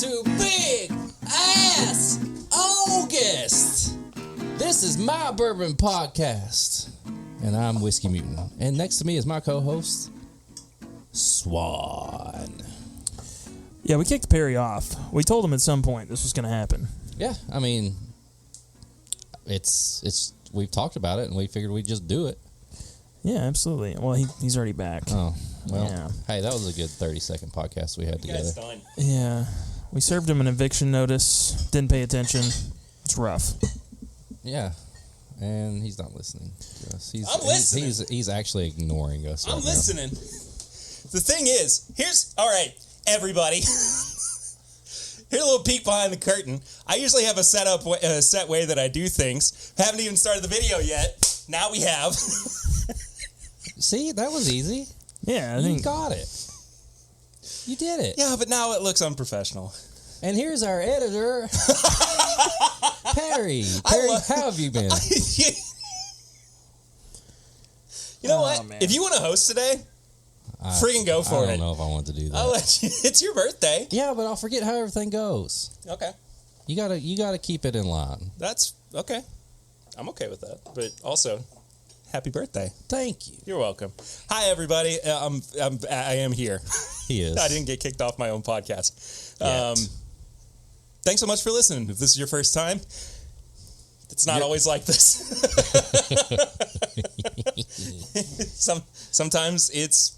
to Big Ass August. This is my Bourbon Podcast, and I'm Whiskey Mutant. And next to me is my co-host, Swan. Yeah, we kicked Perry off. We told him at some point this was going to happen. Yeah, I mean, it's we've talked about it, and we figured we'd just do it. Yeah, absolutely. Well, he's already back. Oh, well, yeah. Hey, that was a good 30-second podcast we had together. Done. Yeah, we served him an eviction notice. Didn't pay attention. It's rough. Yeah, and he's not listening to us. I'm listening. He's actually ignoring us. I'm right listening. The thing is, all right, everybody. Here's a little peek behind the curtain. I usually have a set way that I do things. Haven't even started the video yet. Now we have. See, that was easy. Yeah, I You think got it. You did it. Yeah, but now it looks unprofessional. And here's our editor, Perry. Perry, how have you been? You know Oh, what? man. If you want to host today, friggin' go for I it. don't know if I want to do that. I'll let you. It's your birthday. Yeah, but I'll forget how everything goes. Okay. You gotta keep it in line. That's okay. I'm okay with that. But also, happy birthday. Thank you. You're welcome. Hi, everybody. I am here. He is. I didn't get kicked off my own podcast. Yet. Thanks so much for listening. If this is your first time, it's not always like this. Sometimes it's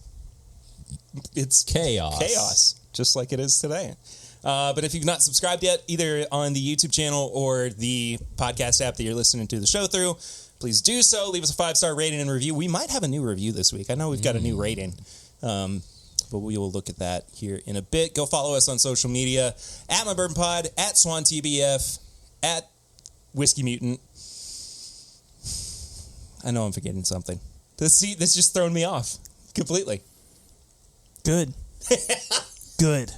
chaos. just like it is today. But if you've not subscribed yet, either on the YouTube channel or the podcast app that you're listening to the show through, please do so. Leave us a 5-star rating and review. We might have a new review this week. I know we've got a new rating, but we will look at that here in a bit. Go follow us on social media, at My Bourbon Pod, at SwanTBF, at Whiskey Mutant. I know I'm forgetting something. This just thrown me off completely. good. Good.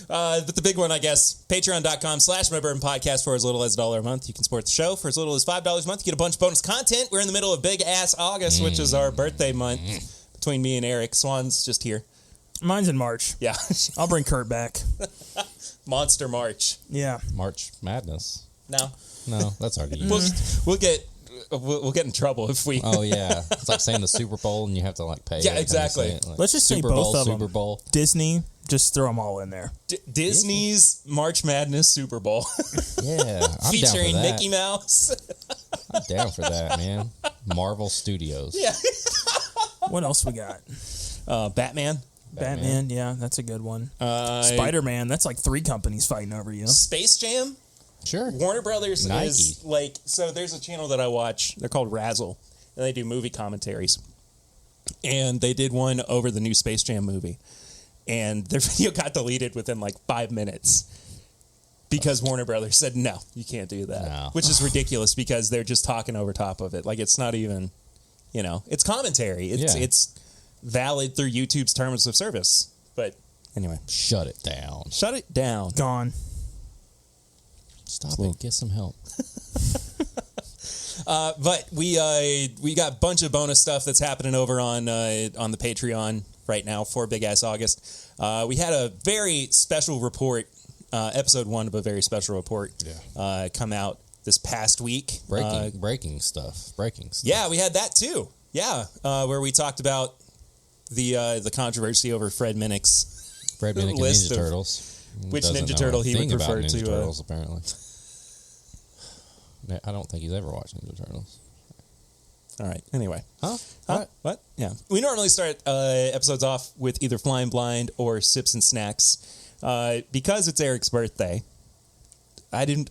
But the big one, I guess, patreon.com/MyBourbonPodcast for as little as $1 a month. You can support the show for as little as $5 a month. You get a bunch of bonus content. We're in the middle of Big Ass August, which is our birthday month between me and Eric. Swan's just here. Mine's in March. Yeah. I'll bring Kurt back. Monster March. Yeah. March Madness. No. No, that's already used. We'll get in trouble if we... Oh, yeah. It's like saying the Super Bowl and you have to like pay. Yeah, every time you exactly. say it. Like, Let's just say Super both Bowl, of them. Super Bowl. Disney, just throw them all in there. Disney's March Madness Super Bowl. Yeah, I'm featuring down for that. Mickey Mouse. I'm down for that, man. Marvel Studios. Yeah. What else we got? Batman. Batman, yeah, that's a good one. Spider-Man, that's like 3 companies fighting over you. Space Jam. Sure. Warner Brothers Nike. is like, so there's a channel that I watch. They're called Razzle, and they do movie commentaries. And they did one over the new Space Jam movie. And their video got deleted within like 5 minutes because Warner Brothers said, no, you can't do that. No. Which is ridiculous because they're just talking over top of it. Like, it's not even, it's commentary. It's valid through YouTube's terms of service. But anyway, Shut it down. shut it down. Gone. Stop it. Get some help. But we got a bunch of bonus stuff that's happening over on the Patreon right now for Big Ass August. We had a very special report, episode 1 of a very special report, come out this past week. Breaking stuff. Yeah, we had that too. Yeah, where we talked about the controversy over Fred Minnick's Fred Minnick and list Ninja of Turtles. which Doesn't Ninja know Turtle he would anything about prefer Ninja to. Turtles, apparently. I don't think he's ever watched Ninja Turtles. All right. Anyway. Huh? What? Yeah. We normally start episodes off with either Flying Blind or Sips and Snacks. Because it's Eric's birthday, you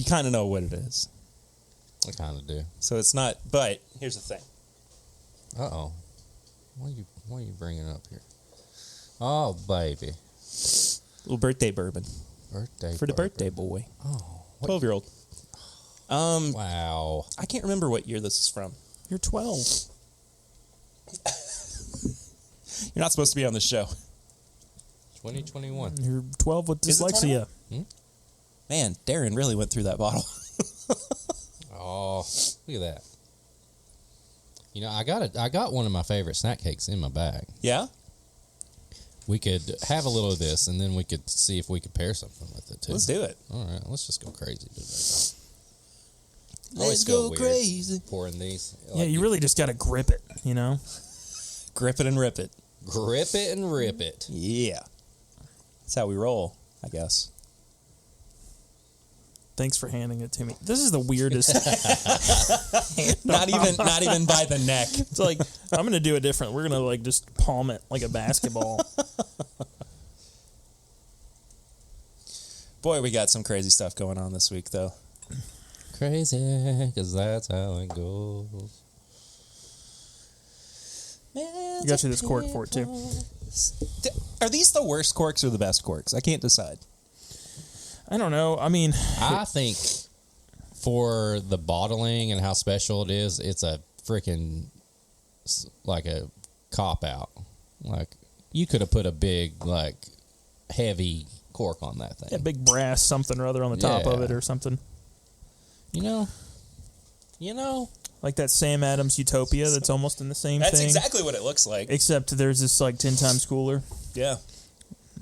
kind of know what it is. I kind of do. So it's not, but here's the thing. Uh-oh. What are you bringing up here? Oh, baby. Little birthday bourbon. For the bourbon. birthday boy. Oh. 12-year-old. Wow. I can't remember what year this is from. You're 12. You're not supposed to be on the show. 2021. You're 12 with Is it dyslexia. Man, Darren really went through that bottle. Oh, look at that. You know, I got one of my favorite snack cakes in my bag. Yeah? we could have a little of this, and then we could see if we could pair something with it too. Let's do it. All right, let's just go crazy today. Let's go crazy. Pouring these. Yeah, you really just got to grip it, you know? Grip it and rip it. grip it and rip it. Yeah. That's how we roll, I guess. Thanks for handing it to me. This is the weirdest. Not even by the neck. It's like, I'm going to do it different. We're going to like just palm it like a basketball. Boy, we got some crazy stuff going on this week, though. Crazy, because that's how it goes. You got you this cork for it, too. Are these the worst corks or the best corks? I can't decide. I don't know. I mean, I think for the bottling and how special it is, it's a freaking, like a cop-out. Like, you could have put a big, like, heavy cork on that thing. yeah, big brass something or other on the top of Yeah. it or something. You know. Like that Sam Adams Utopia that's almost in the same That's thing. exactly what it looks like. Except there's this like 10 times cooler. Yeah.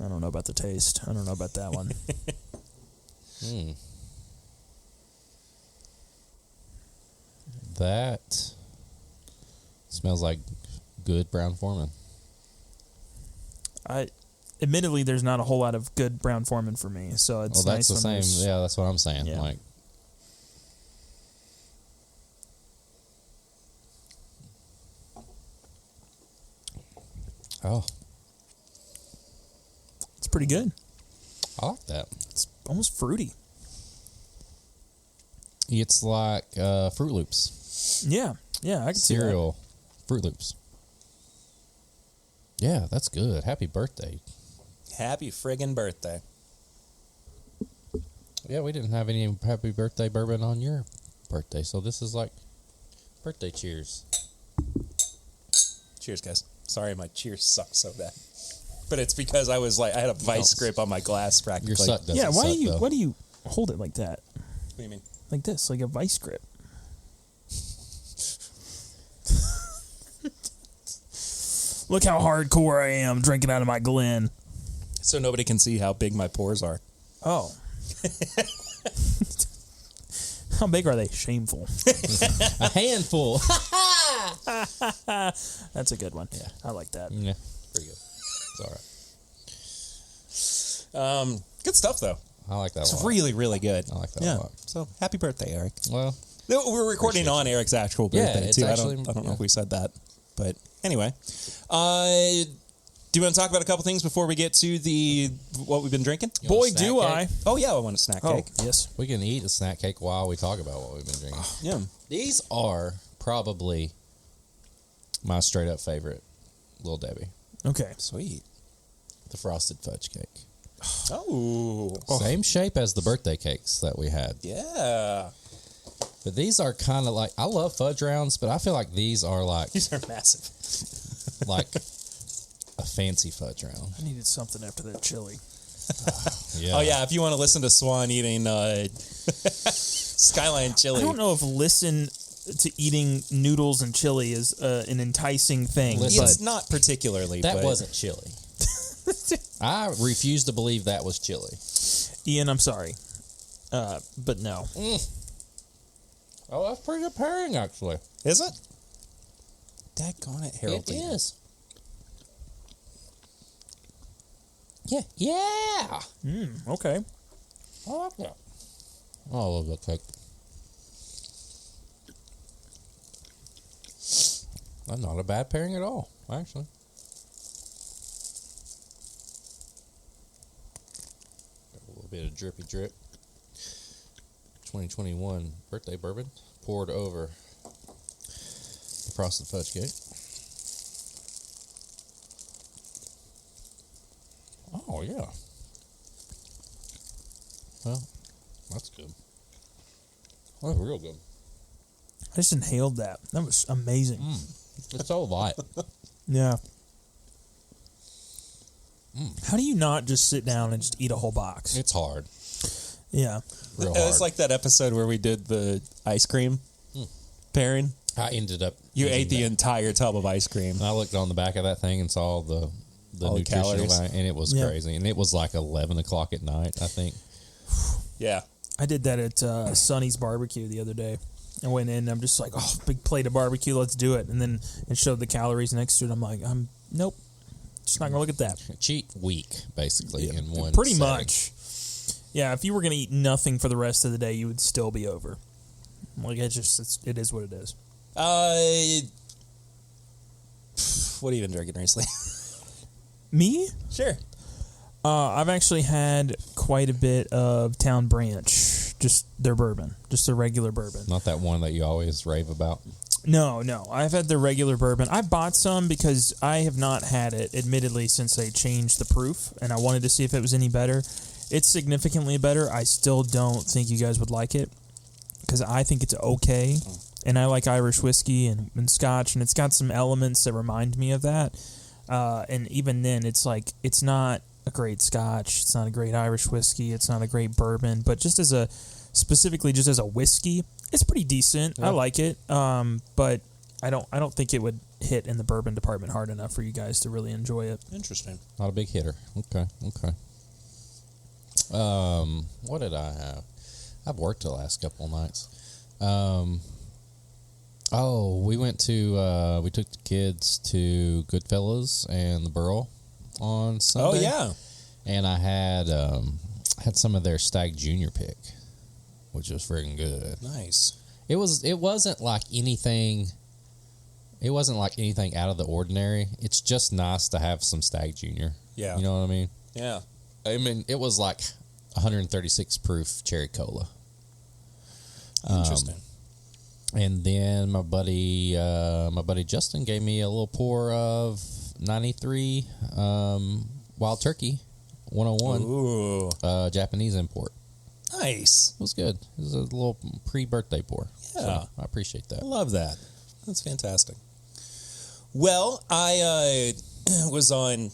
I don't know about the taste. I don't know about that one. That smells like good Brown Foreman. Admittedly, there's not a whole lot of good Brown Foreman for me, so it's Well, that's nice the when same. there's- Yeah, that's what I'm saying. Yeah. Like, oh, It's pretty good. I like that. It's almost fruity. It's like Fruit Loops, Yeah, I can see that. cereal, Fruit Loops. Yeah, that's good. Happy birthday. Happy friggin' birthday. Yeah, we didn't have any happy birthday bourbon on your birthday, so this is like birthday cheers. Cheers, guys. Sorry, my cheers suck so bad. But it's because I had a vice grip on my glass practically. Your suck doesn't Yeah, suck, though. why do you hold it like that? What do you mean? Like this, like a vice grip. Look how hardcore I am drinking out of my Glen. So nobody can see how big my pores are. Oh. How big are they? Shameful. A handful. That's a good one. Yeah. I like that. Yeah, pretty good. It's all right. Good stuff, though. I like that It's a lot. really, really good. I like that Yeah. a lot. So happy birthday, Eric. Well, We're recording Appreciate on Eric's actual Yeah, birthday, it's too. actually- I don't know yeah. if we said that. But anyway. Do you want to talk about a couple things before we get to what we've been drinking? You want Boy, a snack do cake? I. Oh, yeah, I want a snack Oh, cake. yes. We can eat a snack cake while we talk about what we've been drinking. Yeah. These are probably my straight up favorite Little Debbie. Okay. Sweet. The frosted fudge cake. Oh. Same shape as the birthday cakes that we had. Yeah. But these are kind of like, I love fudge rounds, but I feel like these are like These are massive. like a fancy fudge round. I needed something after that chili. Yeah. Oh, yeah, if you want to listen to Swan eating Skyline chili. I don't know if listen to eating noodles and chili is an enticing thing. Listen. It's not particularly. That but wasn't chili. I refuse to believe that was chili. Ian, I'm sorry. But no. Oh, that's pretty good pairing, actually. Is it? Daggone it, Harold. It is. Yeah. Okay. I like that. Oh, I love that cake. That's not a bad pairing at all, actually. Got a little bit of drippy drip. 2021 birthday bourbon poured over the frosted fudge cake. Oh, yeah. Well, that's good. That's real good. I just inhaled that. That was amazing. It's so light. Yeah. How do you not just sit down and just eat a whole box? It's hard. Yeah. Real hard. It's like that episode where we did the ice cream pairing. I ended up You eating ate the that. entire tub of ice cream. I looked on the back of that thing and saw the the All the nutritional calories. value, and it was Yeah. crazy. And it was like 11 o'clock at night, I think. Yeah. I did that at Sonny's barbecue the other day. I went in and I'm just like, oh, big plate of barbecue, let's do it. And then it showed the calories next to it. I'm like, nope, just not gonna look at that. Cheat week, basically, in one Pretty setting. much. Yeah, if you were gonna eat nothing for the rest of the day, you would still be over. Like it is what it is. What have you been drinking recently? Me? Sure. I've actually had quite a bit of Town Branch, just their bourbon, just their regular bourbon. Not that one that you always rave about. No, I've had the regular bourbon. I bought some because I have not had it, admittedly, since they changed the proof, and I wanted to see if it was any better. It's significantly better. I still don't think you guys would like it because I think it's okay, and I like Irish whiskey and Scotch, and it's got some elements that remind me of that. And even then, it's like it's not a great Scotch, it's not a great Irish whiskey, it's not a great bourbon, but just as a whiskey, it's pretty decent. Yeah. I like it, but I don't think it would hit in the bourbon department hard enough for you guys to really enjoy it. Interesting. Not a big hitter. Okay. What did I have? I've worked the last couple of nights. We took the kids to Goodfellas and the Burl on Sunday. Oh, yeah. And I had some of their Stag Junior pick, which was friggin' good. Nice. It wasn't like anything. It wasn't like anything out of the ordinary. It's just nice to have some Stag Junior. Yeah. You know what I mean? Yeah. I mean, it was like 136 proof cherry cola. Interesting. And then my buddy Justin gave me a little pour of 93 Wild Turkey 101 Ooh. Japanese import. Nice. It was good. It was a little pre-birthday pour. Yeah. So I appreciate that. I love that. That's fantastic. Well, I was on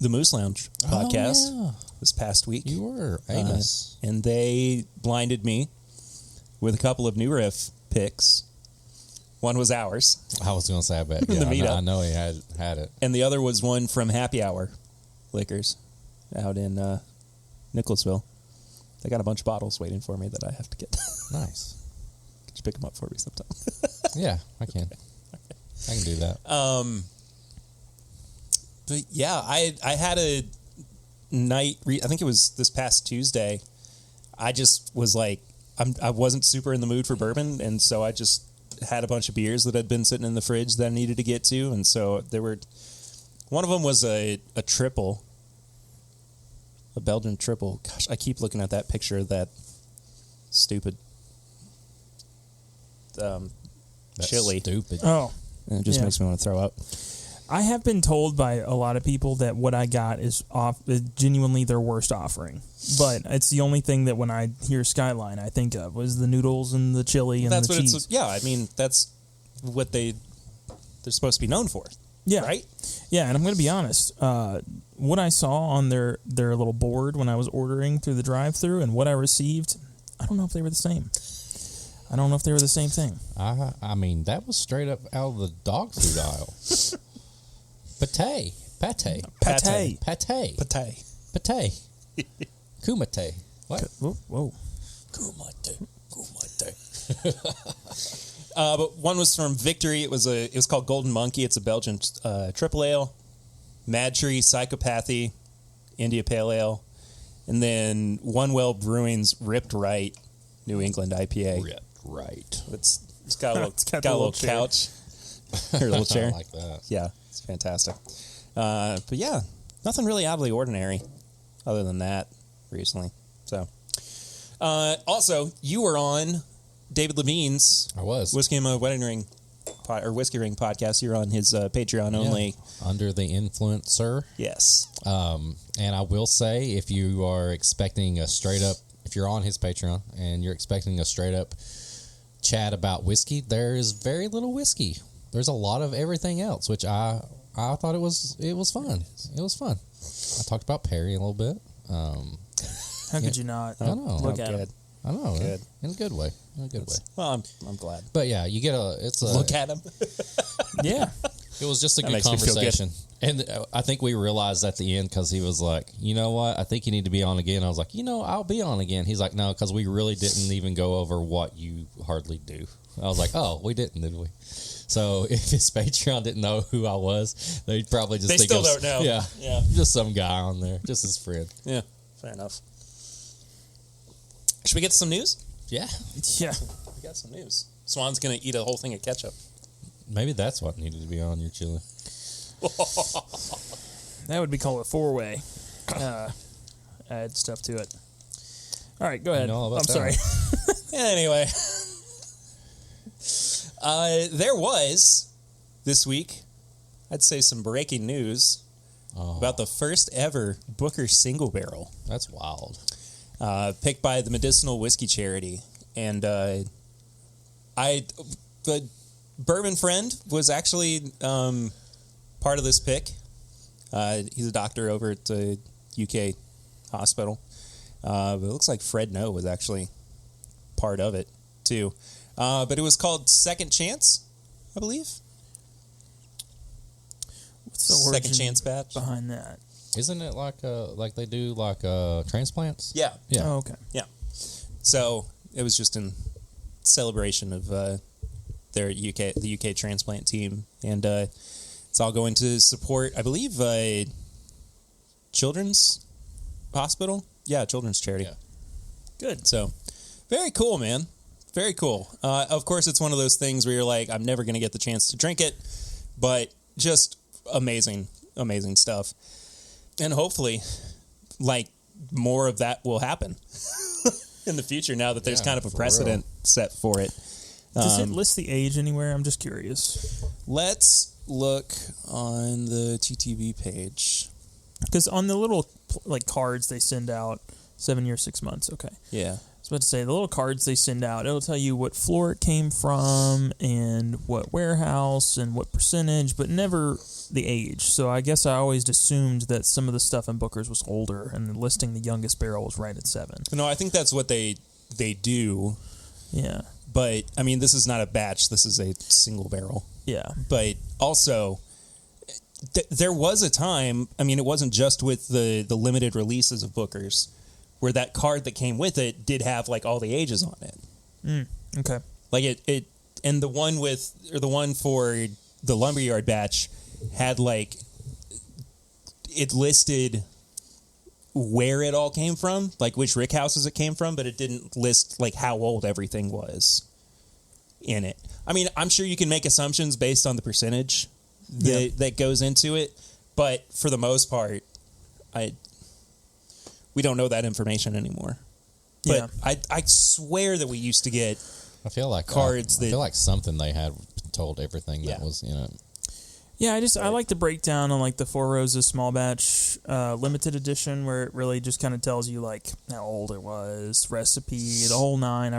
the Moose Lounge podcast Oh, yeah. this past week. You were Amos. And they blinded me with a couple of new riff picks. One was ours, I was going to say, I bet. The Yeah, meetup. I know he had it. and the other was one from Happy Hour Liquors out in Nicholasville. They got a bunch of bottles waiting for me that I have to get. Nice. Could you pick them up for me sometime? Yeah, I can. I can do that. But yeah, I had a night. I think it was this past Tuesday. I just was like, I wasn't super in the mood for bourbon, and so I just had a bunch of beers that had been sitting in the fridge that I needed to get to, and so there were. One of them was a triple, a Belgian triple. Gosh, I keep looking at that picture of that stupid That's chili. stupid. Oh, And it just Yeah. makes me want to throw up. I have been told by a lot of people that what I got is genuinely their worst offering. But it's the only thing that when I hear Skyline, I think of was the noodles and the chili and That's the what cheese. it's. Yeah, I mean that's what they're supposed to be known for. Yeah. Right. Yeah, and I'm going to be honest. What I saw on their little board when I was ordering through the drive-thru and what I received, I don't know if they were the same. I don't know if they were the same thing. I mean, that was straight up out of the dog food aisle. Pate. Pate. Kumite. What? Whoa. Kumite. But one was from Victory. It was called Golden Monkey. It's a Belgian triple ale. Mad Tree, Psychopathy, India Pale Ale, and then One Well Brewing's Ripped Right New England IPA. Ripped right. It's got a little, It's got got the a little little chair. couch. Or a little chair. I like that. Yeah, it's fantastic. But yeah, nothing really out of the ordinary other than that recently. So, also, you were on David Levine's I was. Whiskey and My Wedding Ring or Whiskey Ring podcast. You're on his Patreon only. Yeah. Under the Influencer. Yes. And I will say, if you are expecting a straight up, if you're on his Patreon and you're expecting a straight up chat about whiskey, there is very little whiskey. There's a lot of everything else, which I thought it was fun. It was fun. I talked about Perry a little bit. How could you not? I know. Look Oh, at good. him. I know. Good. In a good way. In a good way. Well, I'm glad. But yeah, you get it's a Look at him. Yeah. It was just a That good makes me feel good. conversation. And I think we realized at the end because he was like, you know what? I think you need to be on again. I was like, I'll be on again. He's like, no, because we really didn't even go over what you hardly do. I was like, oh, we didn't, did we? So if his Patreon didn't know who I was, they'd probably just They think still don't know. Yeah, Yeah. just some guy on there, just his friend. Yeah, fair enough. Should we get to some news? Yeah, Yeah. We got some news. Swan's going to eat a whole thing of ketchup. maybe that's what needed to be on your chili. That would be called a four-way. Add stuff to it. All right, go ahead. know all about I'm that. sorry. Anyway, there was this week, I'd say, some breaking news about the first ever Booker single barrel That's wild. picked by the Medicinal Whiskey Charity. And the bourbon friend was actually part of this pick. He's a doctor over at the UK hospital. But it looks like Fred No was actually part of it, too. But it was called Second Chance, I believe. What's the Second origin Chance batch. behind that? Isn't it like they do transplants? Yeah. Yeah. Oh, okay. Yeah. So it was just in celebration of the UK transplant team. And it's all going to support, I believe, Children's Hospital. Yeah, Children's Charity. Yeah. Good. So very cool, man. Very cool. Of course, it's one of those things where you're like, I'm never going to get the chance to drink it, but just amazing, amazing stuff. And hopefully, like, more of that will happen in the future now that there's Yeah, kind of a for precedent set for it. Does it list the age anywhere? I'm just curious. Let's look on the TTV page. Because on the little cards they send out, 7 years, 6 months. Okay. Yeah. I was about to say, the little cards they send out, it'll tell you what floor it came from and what warehouse and what percentage, but never the age. So I guess I always assumed that some of the stuff in Booker's was older, and listing the youngest barrel was right at 7. No, I think that's what they do. Yeah. But, I mean, this is not a batch. This is a single barrel. Yeah. But also, there was a time, I mean, it wasn't just with the limited releases of Booker's, where that card that came with it did have, like, all the ages on it. Okay. Like, it and the one for the Lumberyard batch had, like, it listed where it all came from, like which rick houses it came from, but it didn't list, like, how old everything was in it. I mean, I'm sure you can make assumptions based on the percentage that goes into it, but for the most part, we don't know that information anymore. But Yeah. I swear that we used to get I feel like cards I feel like something they had told everything Yeah. that was Yeah, I like the breakdown on, like, the Four Roses small batch limited edition, where it really just kind of tells you, like, how old it was, recipe, the whole nine.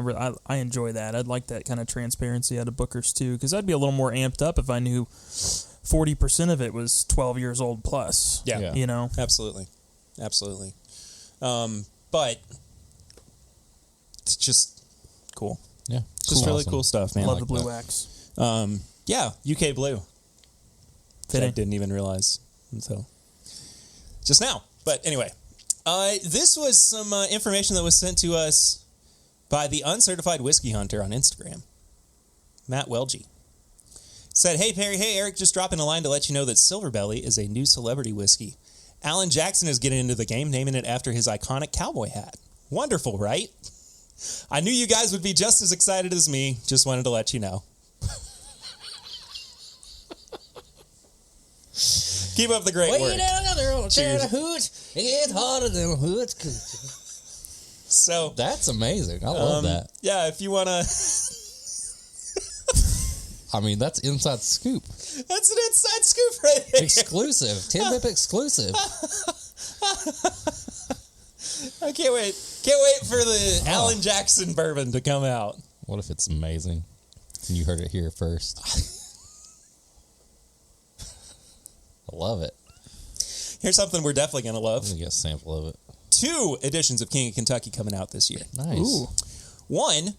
I enjoy that. I'd like that kind of transparency out of Booker's too, because I'd be a little more amped up if I knew 40% of it was 12 years old plus. Yeah. You know? Absolutely. But it's just cool. Yeah. Just really Awesome. cool stuff, man. Love like the blue that. wax. Yeah, UK Blue. I Fitting. didn't even realize until just now. But anyway, this was some information that was sent to us by the Uncertified Whiskey Hunter on Instagram, Matt Welge. Said, hey, Perry, hey, Eric, just dropping a line to let you know that Silver Belly is a new celebrity whiskey. Alan Jackson is getting into the game, naming it after his iconic cowboy hat. Wonderful, right? I knew you guys would be just as excited as me. Just wanted to let you know. Keep up the great work. Cheers. hoot. It's harder than a hoot. So, That's amazing. I love that. yeah, if you want to... I mean, that's inside scoop. That's an inside scoop right there. Exclusive. 10-whip exclusive. I can't wait. Can't wait for the Alan Jackson bourbon to come out. What if it's amazing? And you heard it here first. I love it. Here's something we're definitely going to love. Let me get a sample of it. 2 editions of King of Kentucky coming out this year. Nice. Ooh. One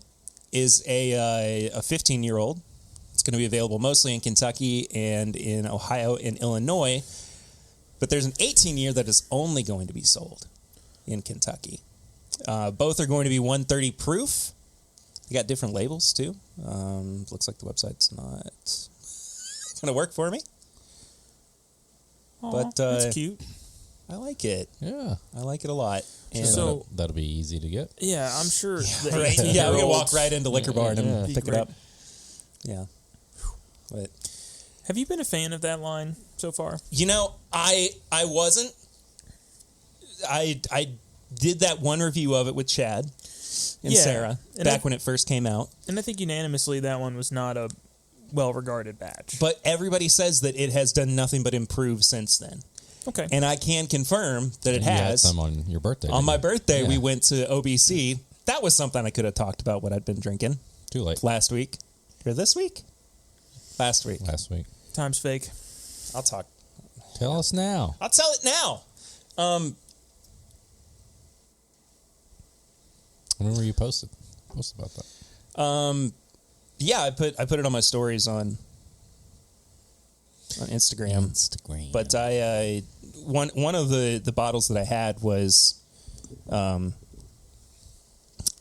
is a 15-year-old. It's going to be available mostly in Kentucky and in Ohio and Illinois. But there's an 18-year that is only going to be sold in Kentucky. Both are going to be 130 proof. They got different labels, too. Looks like the website's not going to work for me. Aw, But that's cute. I like it. Yeah. I like it a lot. And So- That'll be easy to get. Yeah, I'm sure. The right? 18-year-olds Yeah, we can walk right into Liquor Barn and Yeah. pick it up. Yeah. But Have you been a fan of that line so far? you know, I wasn't. I did that one review of it with Chad and Yeah, Sarah and back I- when it first came out. And I think unanimously that one was not a well-regarded batch. But everybody says that it has done nothing but improve since then. Okay. And I can confirm that it You had has. some on your birthday. On didn't my you? birthday, Yeah. we went to OBC. That was something I could have talked about what I'd been drinking Too late. last week. Or this week? Last week. Last week. Time's fake. I'll talk. Tell us now. I'll tell it now. Remember you posted about that. Yeah, I put it on my stories on Instagram. Instagram. But I one of the bottles that I had was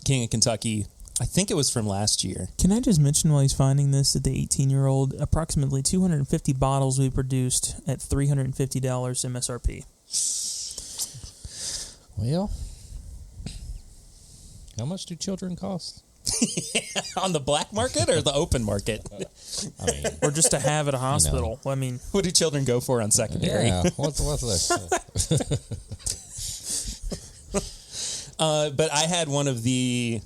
King of Kentucky. I think it was from last year. Can I just mention while he's finding this that the 18-year-old, approximately 250 bottles we produced at $350 MSRP. Well, how much do children cost? On the black market or the open market? I mean, Or just to have at a hospital. I mean, What do children go for on secondary? yeah. What's that? But I had one of the,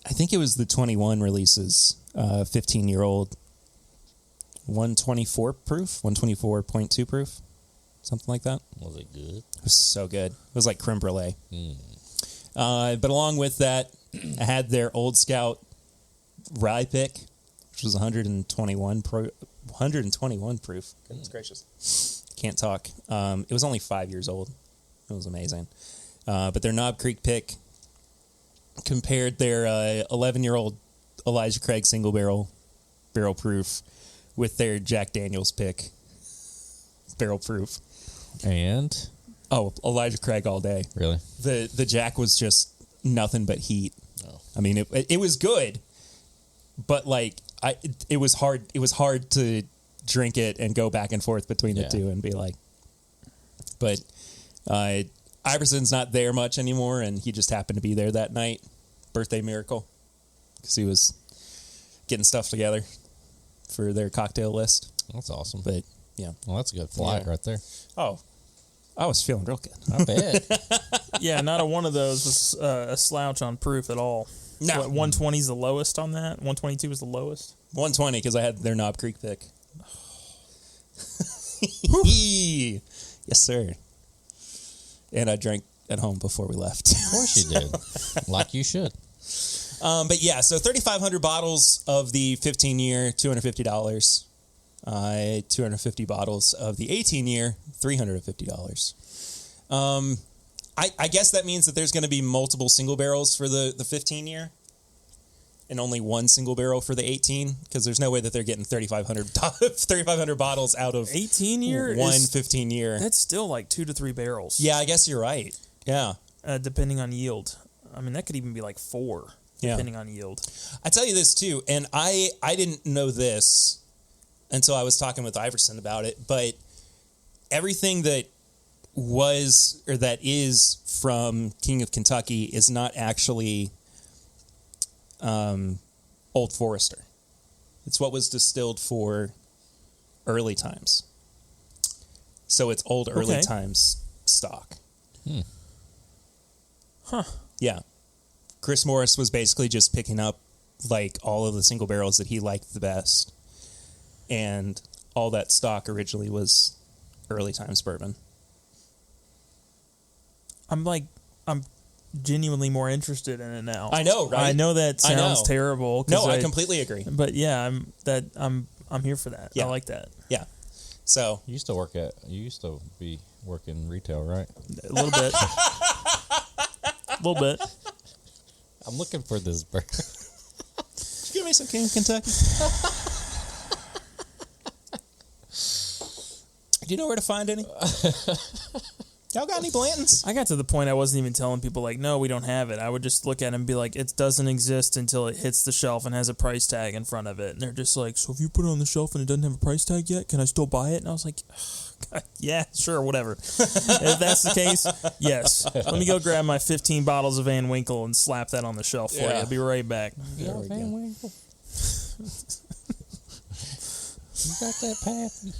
I think it was the 21 releases, 15-year-old, 124 proof, 124.2 proof, something like that. Was it good? It was so good. It was like creme brulee. But along with that, I had their Old Scout rye pick, which was 121 proof. Goodness gracious. Can't talk. It was only 5 years old. It was amazing. But their Knob Creek pick compared their 11-year-old Elijah Craig single barrel proof with their Jack Daniels pick barrel proof. And Oh, Elijah Craig all day. Really? The Jack was just nothing but heat. Oh. I mean, it was good, but like it was hard. It was hard to drink it and go back and forth between the Yeah. two and be like. But Iverson's not there much anymore, and he just happened to be there that night. Birthday miracle, because he was getting stuff together for their cocktail list. That's awesome. But yeah, Well, that's a good flight Yeah. right there. oh, I was feeling real good. I bet. yeah, not a one of those was a slouch on proof at all. No. What, 120 is the lowest on that? 122 is the lowest? 120 because I had their Knob Creek pick. Yes, sir. And I drank at home before we left. Of course you did. Like you should. But yeah, so 3,500 bottles of the 15-year, $250. 250 bottles of the 18-year, $350. I guess that means that there's going to be multiple single barrels for the 15-year and only one single barrel for the 18, because there's no way that they're getting 3,500 bottles out of 18 year one is 15-year. that's still like 2 to 3 barrels. Yeah, I guess you're right. Yeah. Depending on yield. I mean, that could even be like 4, Yeah. depending on yield. I tell you this too, and I didn't know this until I was talking with Iverson about it, but everything that was or that is from King of Kentucky is not actually Old Forester. It's what was distilled for early times. So it's old early Okay. times stock. Huh. Yeah. Chris Morris was basically just picking up like all of the single barrels that he liked the best. And all that stock originally was early times bourbon. I'm genuinely more interested in it now. I know, right? I know that I know. sounds terrible. 'cause No, I completely agree. But yeah, I'm here for that. Yeah. I like that. Yeah. So You used to be working retail, right? A little bit. A little bit. I'm looking for this burger. give me some King of Kentucky. Do you know where to find any? Y'all got any Blanton's? I got to the point I wasn't even telling people, like, no, we don't have it. I would just look at it and be like, it doesn't exist until it hits the shelf and has a price tag in front of it. And they're just like, so if you put it on the shelf and it doesn't have a price tag yet, can I still buy it? And I was like, God, yeah, sure, whatever. If that's the case, yes. Let me go grab my 15 bottles of Van Winkle and slap that on the shelf for you. I'll be right back. There we Van Winkle. You got that pappy.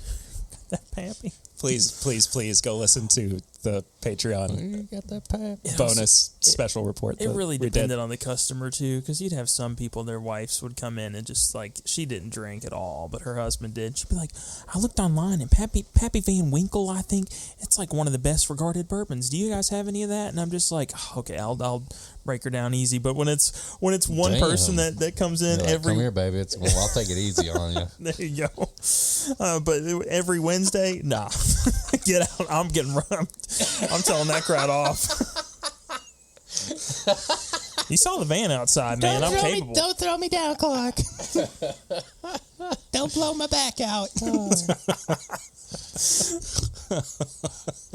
That pappy. Please go listen to the Patreon You got that pappy. bonus special report. It that really we did. depended on the customer, too, because you'd have some people, their wives would come in and just, like, she didn't drink at all, but her husband did. She'd be like, I looked online, and Pappy Van Winkle, I think, it's, like, one of the best regarded bourbons. Do you guys have any of that? And I'm just like, okay, I'll break her down easy. But when it's one Damn. person that comes in Like, every... come here, baby. I'll take it easy on you. There you go. But every Wednesday, nah. Get out. I'm telling that crowd off. You saw the van outside, man. I'm capable. Don't throw me down, Clark. Don't blow my back out.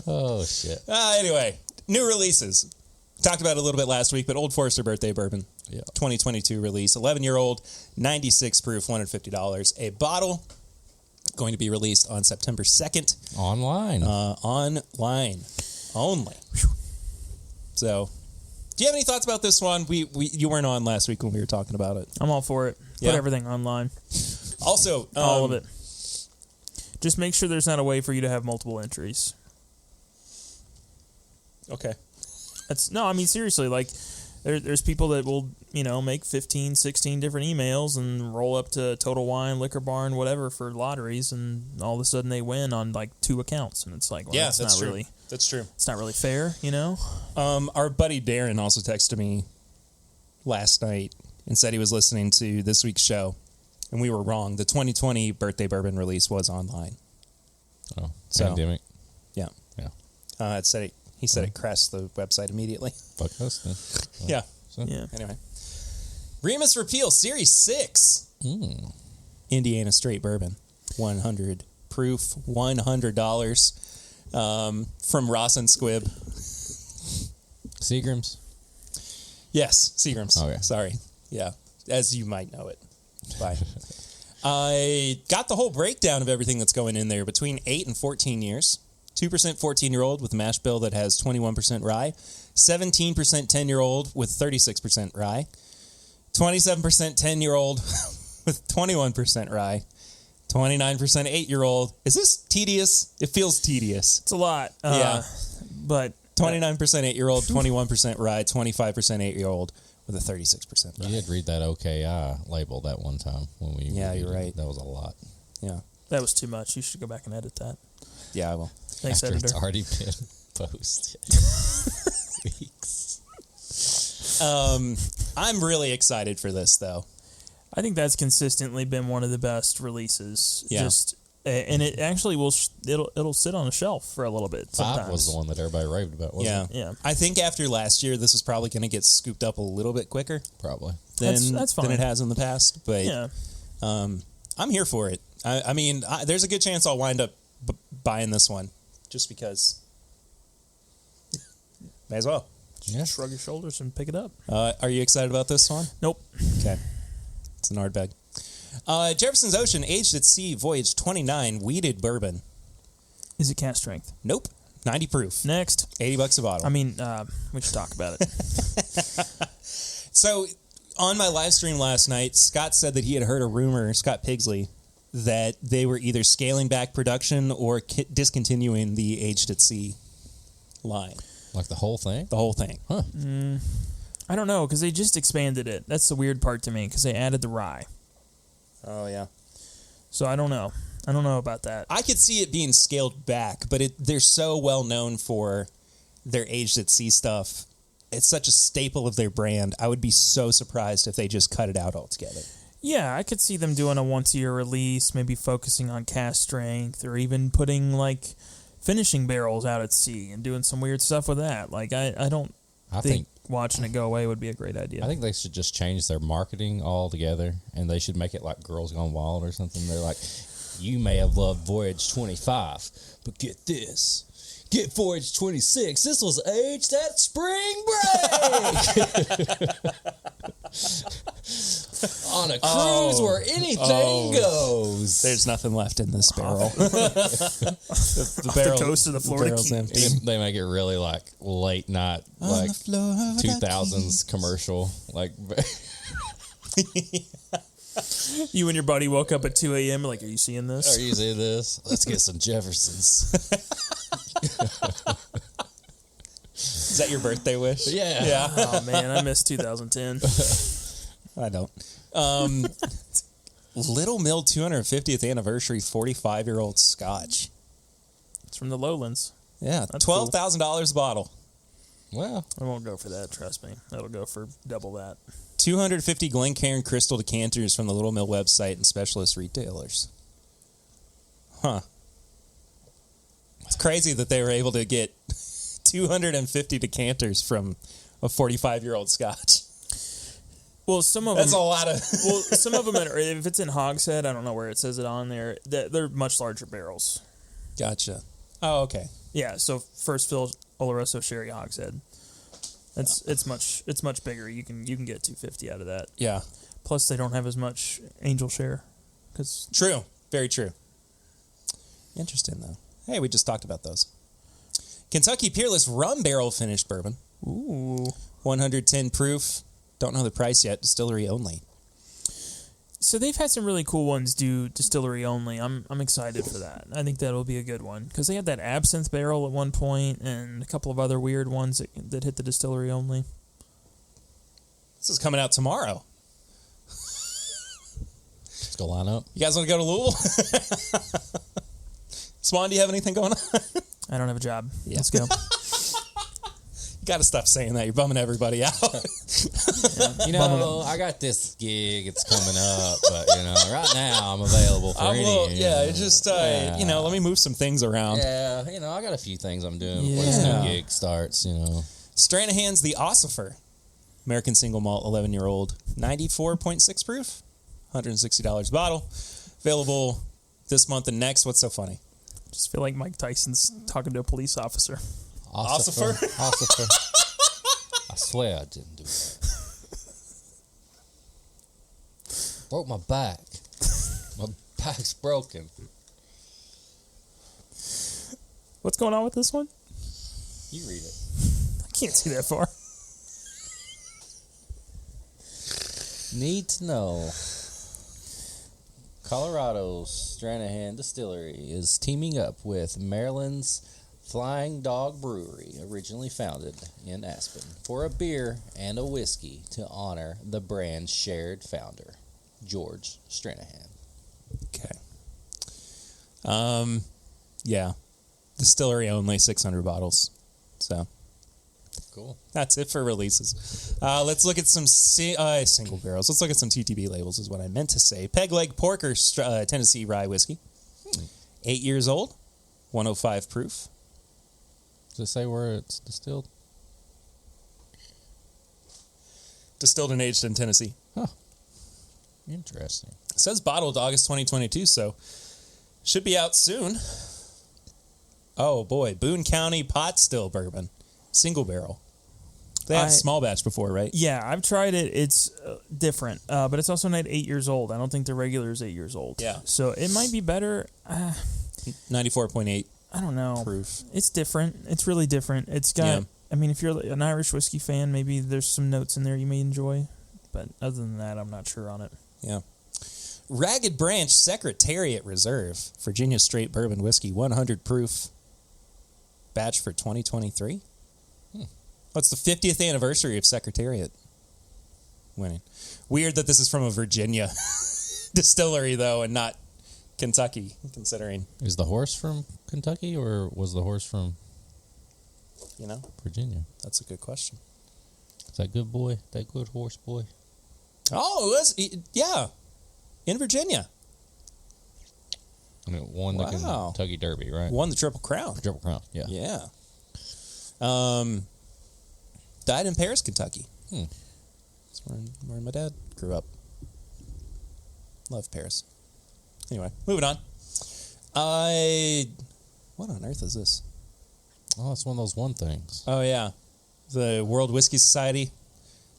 Oh, shit. Anyway, new releases. Talked about it a little bit last week, but Old Forester Birthday Bourbon. Yeah. 2022 release. 11-year-old, 96 proof, $150 a bottle. Going to be released on September 2nd. Online. Online only. So, do you have any thoughts about this one? You weren't on last week when we were talking about it. I'm all for it. Yeah. Put everything online. Also, All of it. Just make sure there's not a way for you to have multiple entries. Okay. I mean, seriously, like, there's people that will, make 15, 16 different emails and roll up to Total Wine, Liquor Barn, whatever for lotteries, and all of a sudden they win on, like, 2 accounts. And it's like, well, that's not true. really... That's true. It's not really fair, Our buddy Darren also texted me last night and said he was listening to this week's show, and we were wrong. The 2020 Birthday Bourbon release was online. Oh, So- pandemic. Yeah. Yeah. He said it crashed the website immediately. Fuck us then. Yeah. So, Yeah. Anyway. Remus Repeal Series 6. Indiana Straight Bourbon. 100 proof, $100 from Ross and Squibb. Seagrams. Yes, Seagrams. Okay. Sorry. Yeah, as you might know it. Bye. I got the whole breakdown of everything that's going in there between 8 and 14 years. 2% 14-year-old with a mash bill that has 21% rye. 17% 10-year-old with 36% rye. 27% 10-year-old with 21% rye. 29% 8-year-old. Is this tedious? It feels tedious. It's a lot. Yeah. But... 29% 8-year-old, 21% rye, 25% 8-year-old with a 36% rye. You did read that OKI label that one time when we. Yeah, reviewed you're it. right. That was a lot. Yeah. That was too much. You should go back and edit that. Yeah, I will. Thanks, After editor. it's already been posted. Weeks. I'm really excited for this, though. I think that's consistently been one of the best releases. Yeah. And it actually will. It'll sit on a shelf for a little bit. Sometimes. 5 was the one that everybody raved about, wasn't Yeah. it? Yeah. I think after last year, this is probably going to get scooped up a little bit quicker Probably. That's fine. than it has in the past. But Yeah. I'm here for it. I mean, there's a good chance I'll wind up buying this one just because. May as well. Yeah. Shrug your shoulders and pick it up. Are you excited about this one? Nope. Okay. It's an Ardbeg. Jefferson's Ocean, aged at sea, voyage 29, weeded bourbon. Is it cast strength? Nope. 90 proof. Next. $80 a bottle. I mean, we should talk about it. So, on my live stream last night, Scott said that he had heard a rumor, Scott Pigsley, that they were either scaling back production or discontinuing the aged at sea line. Like the whole thing? The whole thing. Huh. I don't know, because they just expanded it. That's the weird part to me, because they added the rye. Oh, yeah. So I don't know. I don't know about that. I could see it being scaled back, but they're so well known for their aged at sea stuff. It's such a staple of their brand. I would be so surprised if they just cut it out altogether. Yeah, I could see them doing a once-a-year release, maybe focusing on cast strength, or even putting, like, finishing barrels out at sea and doing some weird stuff with that. Like, I don't think watching it go away would be a great idea. I think they should just change their marketing altogether, and they should make it like Girls Gone Wild or something. They're like, You may have loved Voyage 25, but get this. Get Voyage 26. This was aged at spring break. On a cruise where anything goes. There's nothing left in this barrel. the barrel, the coast of the Florida barrel's Keys. empty. They make it really like late night, like 2000s commercial. Like, You and your buddy woke up at 2 a.m. Like, are you seeing this? are you seeing this? Let's get some Jeffersons. Is that your birthday wish? Yeah. Yeah. Oh man, I missed 2010. I don't. Little Mill 250th anniversary 45-year-old Scotch. It's from the Lowlands. Yeah, That's $12,000 a bottle. Well, I won't go for that. Trust me, that'll go for double that. 250 Glencairn Crystal decanters from the Little Mill website and specialist retailers. Huh. It's crazy that they were able to get 250 decanters from a 45-year-old Scotch. Well, some of That's them. a lot of. Well, some of them, if it's in hogshead, I don't know where it says it on there. They're much larger barrels. Gotcha. Oh, okay. Yeah. So first fill Oloroso Sherry hogshead. It's much bigger. You can get 250 out of that. Yeah. Plus, they don't have as much angel share. Cause True. Very true. Interesting, though. Hey, we just talked about those. Kentucky Peerless Rum Barrel Finished Bourbon. ooh. 110 proof. Don't know the price yet. Distillery only. So they've had some really cool ones do distillery only. I'm excited for that. I think that'll be a good one because they had that absinthe barrel at one point and a couple of other weird ones that hit the distillery only. This is coming out tomorrow. let's go line up. You guys want to go to Louisville? Swan, do you have anything going on? I don't have a job. Yeah. Let's go. You got to stop saying that. You're bumming everybody out. You know, I got this gig. It's coming up, but right now I'm available for any. Let me move some things around. Yeah, I got a few things I'm doing before Yeah. this new gig starts. Stranahan's The Ossifer. American single malt, 11-year-old, 94.6 proof, $160 a bottle. Available this month and next. What's so funny? Just feel like Mike Tyson's talking to a police officer. Ossifer? Ossifer. I swear I didn't do that. Broke my back. My back's broken. What's going on with this one? You read it. I can't see that far. Need to know. Colorado's Stranahan Distillery is teaming up with Maryland's Flying Dog Brewery, originally founded in Aspen, for a beer and a whiskey to honor the brand's shared founder, George Stranahan. Okay. Yeah. Distillery only, 600 bottles. So Cool. that's it for releases. Let's look at some single barrels. Let's look at some TTB labels is what I meant to say. Peg Leg Porker Tennessee Rye Whiskey. 8 years old, 105 proof. Does it say where it's distilled? Distilled and aged in Tennessee. Huh. Interesting. It says bottled August 2022, so should be out soon. Oh boy, Boone County Pot Still Bourbon, single barrel. They had small batch before, right? Yeah, I've tried it. It's different, but it's also not 8 years old. I don't think the regular is 8 years old. Yeah. So it might be better. 94.8 I don't know. proof. It's different. It's really different. It's got. Yeah. I mean, if you're an Irish whiskey fan, maybe there's some notes in there you may enjoy. But other than that, I'm not sure on it. Yeah. Ragged Branch Secretariat Reserve, Virginia Straight Bourbon Whiskey, 100 proof. Batch for 2023. What's the 50th anniversary of Secretariat winning? Weird that this is from a Virginia distillery, though, and not Kentucky, considering, Is the horse from Kentucky or was the horse from Virginia? That's a good question. Is that good boy? That good horse boy? Oh, it was, yeah, in Virginia. I mean, it won the Wow. Kentucky Derby, right? Won the Triple Crown. Triple Crown, yeah. Yeah. Died in Paris, Kentucky. That's where my dad grew up. Love Paris. Anyway, moving on. What on earth is this? Oh, it's one of those one things. Oh, yeah. The World Whiskey Society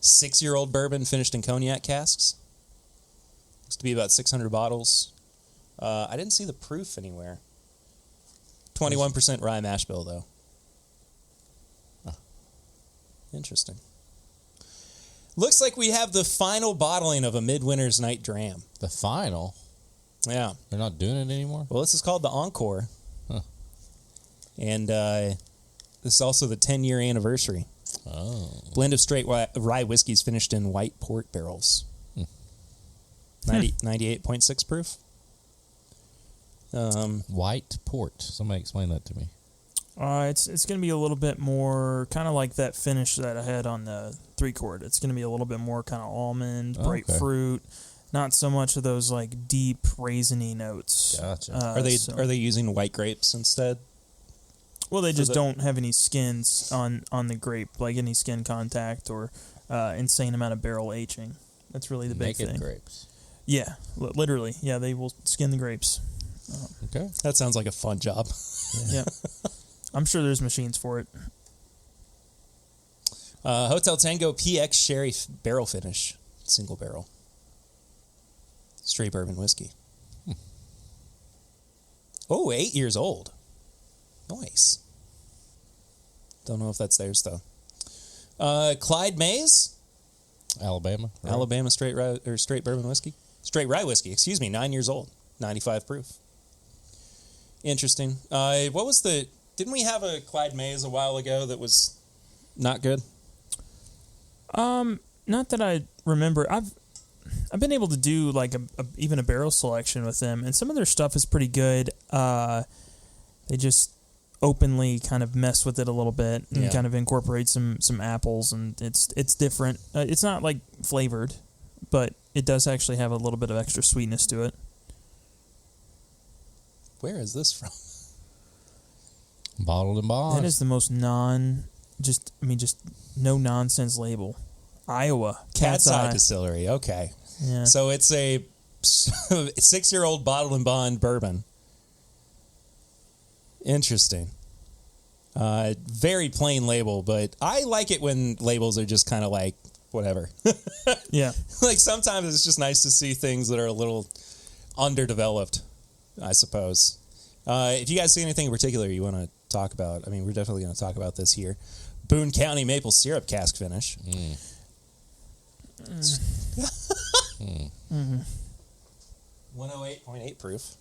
6-year-old bourbon finished in cognac casks. Looks to be about 600 bottles. I didn't see the proof anywhere. 21% rye mash bill, though. Interesting. Looks like we have the final bottling of a Midwinter's Night Dram. The final? Yeah. They're not doing it anymore? Well, this is called the Encore. Huh. And this is also the 10-year anniversary. Oh. Blend of straight rye whiskeys finished in white port barrels. 98.6 proof. White port. Somebody explain that to me. It's going to be a little bit more kind of like that finish that I had on the 3-quart. It's going to be a little bit more kind of almond, bright fruit, not so much of those like deep raisiny notes. Gotcha. Are they using white grapes instead? Well, they just don't have any skins on the grape, like any skin contact or insane amount of barrel aging. That's really the big thing. Naked grapes. Yeah, literally. Yeah, they will skin the grapes. Okay. That sounds like a fun job. Yeah. I'm sure there's machines for it. Hotel Tango PX Sherry barrel finish. Single barrel. Straight bourbon whiskey. Oh, 8 years old. Nice. Don't know if that's theirs, though. Clyde Mays. Alabama. Right? Alabama straight bourbon whiskey. Straight rye whiskey, 9 years old. 95 proof. Interesting. Didn't we have a Clyde Mays a while ago that was not good? Not that I remember. I've been able to do like even a barrel selection with them, and some of their stuff is pretty good. They just openly kind of mess with it a little bit and kind of incorporate some apples, and it's different. It's not like flavored, but it does actually have a little bit of extra sweetness to it. Where is this from? Bottled and bond. That is the most just no nonsense label. Iowa Cat's Eye Distillery. Okay. Yeah. So it's a 6-year-old bottled and bond bourbon. Interesting. Very plain label, but I like it when labels are just kind of like whatever. Yeah. Like sometimes it's just nice to see things that are a little underdeveloped, I suppose. If you guys see anything in particular you want to talk about, I mean, we're definitely going to talk about this here. Boone County maple syrup cask finish. 108.8 proof.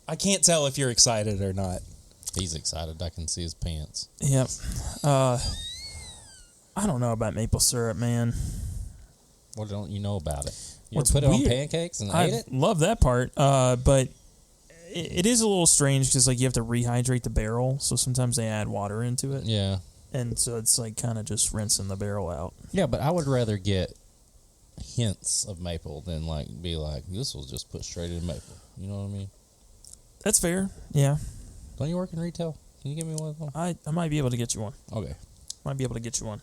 I can't tell if you're excited or not. He's excited. I can see his pants. Yep. I don't know about maple syrup, man. What don't you know about it? You What's put it on weird- pancakes and I ate it? love that part, but it is a little strange because like you have to rehydrate the barrel, so sometimes they add water into it, Yeah. and so it's like kind of just rinsing the barrel out. Yeah, but I would rather get hints of maple than like be like, this was just put straight in maple. You know what I mean? That's fair. Yeah, Don't you work in retail? Can you give me one of them? I might be able to get you one. Okay. Might be able to get you one.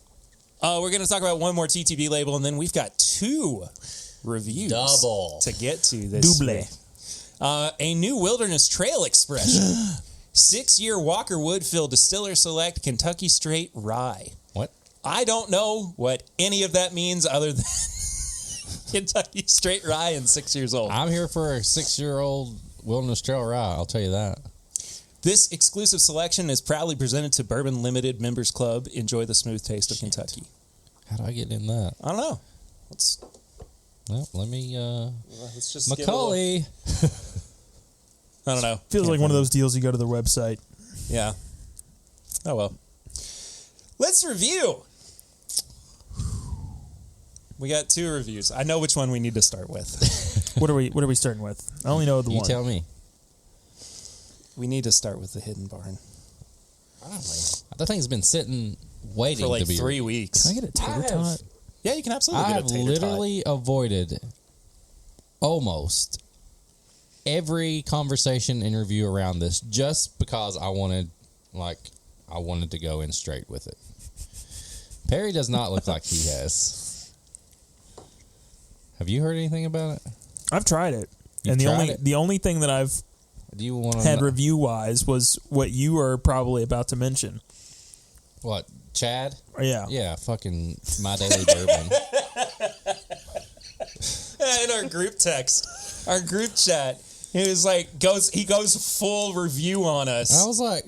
We're going to talk about one more TTB label, and then we've got 2 reviews Double. to get to this Double. week. A new Wilderness Trail expression. 6-year Walker Woodfill Distiller Select Kentucky Straight Rye. What? I don't know what any of that means other than Kentucky Straight Rye and 6 years old. I'm here for a 6-year-old Wilderness Trail Rye. I'll tell you that. This exclusive selection is proudly presented to Bourbon Limited Members Club. Enjoy the smooth taste of Kentucky. How do I get in that? I don't know. Well, let me, Let's just Macaulay. I don't know. Feels like one of those deals you go to their website. Yeah. Oh well. Let's review. We got 2 reviews. I know which one we need to start with. What are we starting with? I only know the You one. tell me. We need to start with the Hidden Barn That thing's been sitting, waiting for like to be 3 weeks. Can I get a tater tot? Yeah, you can absolutely I get have a tater literally avoided almost every conversation interview around this just because I wanted to go in straight with it. Perry does not look like he has. Have you heard anything about it? I've tried it. You And tried it? the only thing that I've Do you want had review wise was what you are probably about to mention. What, Chad? Yeah. Yeah, fucking My Daily Bourbon. In our group text, our group chat, he was like, he goes full review on us. I was like,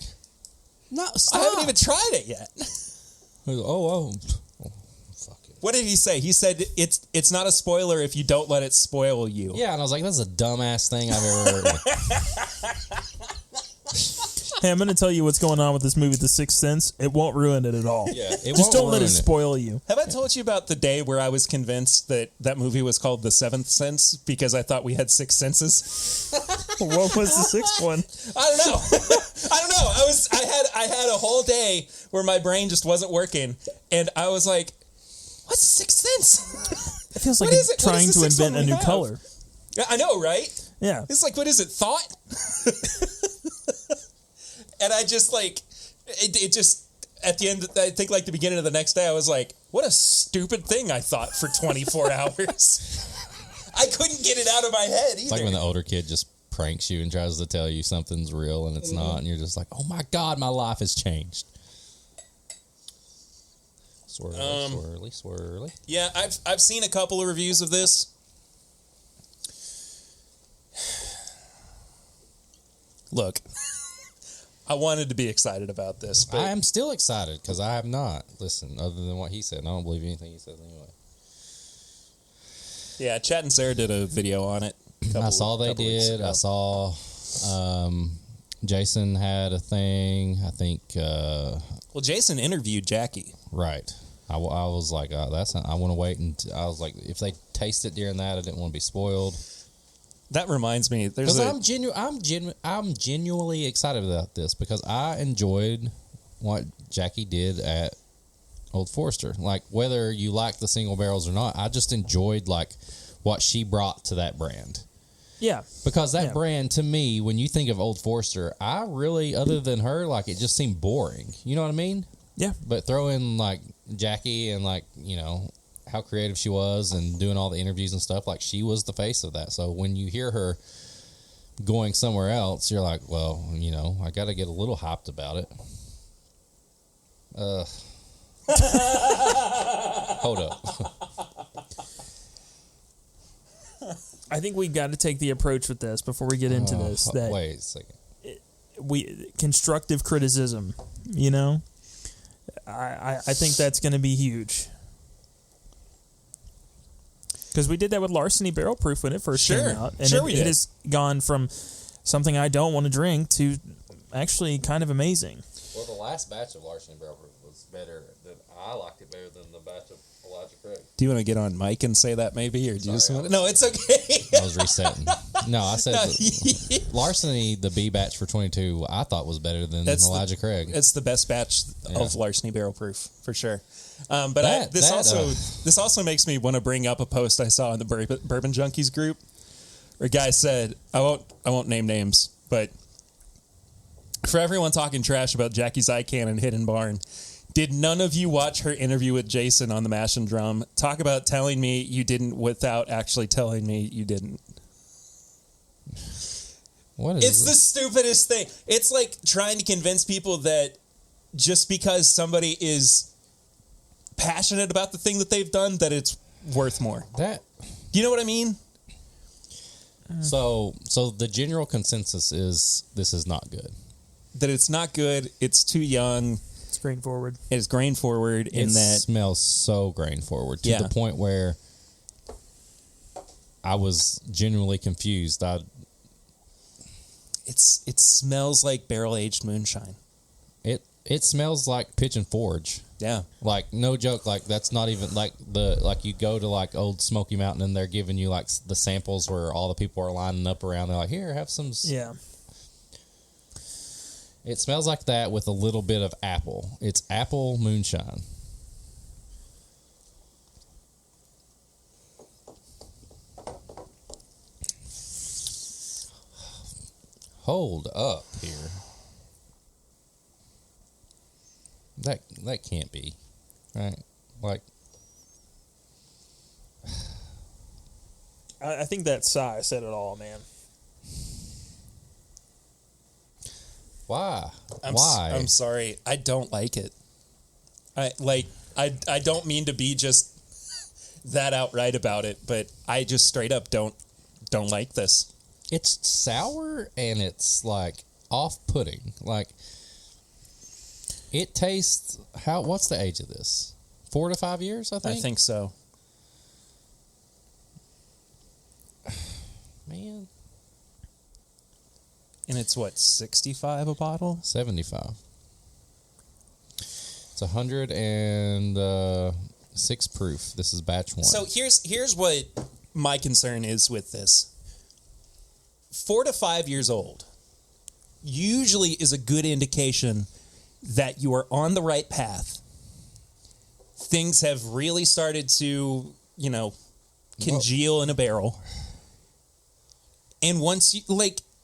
no, stop. I haven't even tried it yet. Oh, fuck it. What did he say? He said it's not a spoiler if you don't let it spoil you. Yeah, and I was like, that's a dumbass thing I've ever heard. Hey, I'm going to tell you what's going on with this movie, The Sixth Sense. It won't ruin it at all. Yeah, Just don't let it spoil you. Have I told you about the day where I was convinced that movie was called The Seventh Sense because I thought we had six senses? What was the sixth one? I don't know. I don't know. I had a whole day where my brain just wasn't working, and I was like, "What's the sixth sense?" It feels like What is it's it? What is trying the to sixth invent one a we new have? color. I know, right? Yeah. It's like, what is it? Thought? And I just like it just at the end, I think like the beginning of the next day, I was like, what a stupid thing I thought for 24 hours. I couldn't get it out of my head either. It's like when the older kid just pranks you and tries to tell you something's real and it's not, and you're just like, oh my God, my life has changed. Swirly. Yeah, I've seen a couple of reviews of this. Look, I wanted to be excited about this, but I am still excited because I have not listened other than what he said. And I don't believe anything he says anyway. yeah, Chad and Sarah did a video on it. I saw they did. I saw Jason had a thing. I think Well, Jason interviewed Jackie. right. I was like, that's not, I want to wait, and I was like, if they taste it during that, I didn't want to be spoiled. That reminds me, there's Because I'm genuinely excited about this because I enjoyed what Jackie did at Old Forester. Like, whether you like the single barrels or not, I just enjoyed like what she brought to that brand. Yeah. Because that brand, to me, when you think of Old Forester, I really, other than her, like, it just seemed boring. You know what I mean? Yeah. But throw in like Jackie and like, you know, how creative she was and doing all the interviews and stuff, like she was the face of that. So when you hear her going somewhere else, you're like, well, you know, I got to get a little hyped about it. Hold up. I think we got to take the approach with this before we get into this that Wait a second. constructive criticism, you know? I think that's going to be huge. Because we did that with Larceny Barrel Proof when it first came out. And it has gone from something I don't want to drink to actually kind of amazing. Well, the last batch of Larceny Barrel Proof was better. I liked it better than the batch of Elijah Craig. Do you want to get on mic and say that maybe, or do you just want to? No, it's okay. I was resetting. No, I said Larceny, the B batch for 22, I thought was better than Elijah Craig. It's the best batch of Larceny Barrel Proof for sure. But this also makes me want to bring up a post I saw in the Bourbon Junkies group, where a guy said, I won't name names, but for everyone talking trash about Jackie Zykan and Hidden Barn, did none of you watch her interview with Jason on the Mash and Drum? Talk about telling me you didn't without actually telling me you didn't. What is It's the stupidest thing. It's like trying to convince people that just because somebody is passionate about the thing that they've done, that it's worth more. that? You know what I mean? So the general consensus is this is not good. That it's not good. It's too young. It's grain forward. It's grain forward in It that. smells so grain forward to the point where I was genuinely confused. It smells like barrel aged moonshine. It smells like Pitch and Forge. Yeah. Like, no joke, like that's not even like you go to like Old Smoky Mountain and they're giving you like the samples where all the people are lining up around. They're like, here, have some. Yeah. It smells like that with a little bit of apple. It's apple moonshine. Hold up here. That can't be, right? Like, I think that sigh said it all, man. Why? Why? I'm sorry. I don't like it. I don't mean to be just that outright about it, but I just straight up don't like this. It's sour and it's like off-putting. Like it tastes. What's the age of this? 4 to 5 years, I think. I think so. Man. And it's what, 65 a bottle? 75. It's 106 proof. This is batch 1. So here's what my concern is with this. 4 to 5 years old usually is a good indication that you are on the right path. Things have really started to, congeal in a barrel. And once you,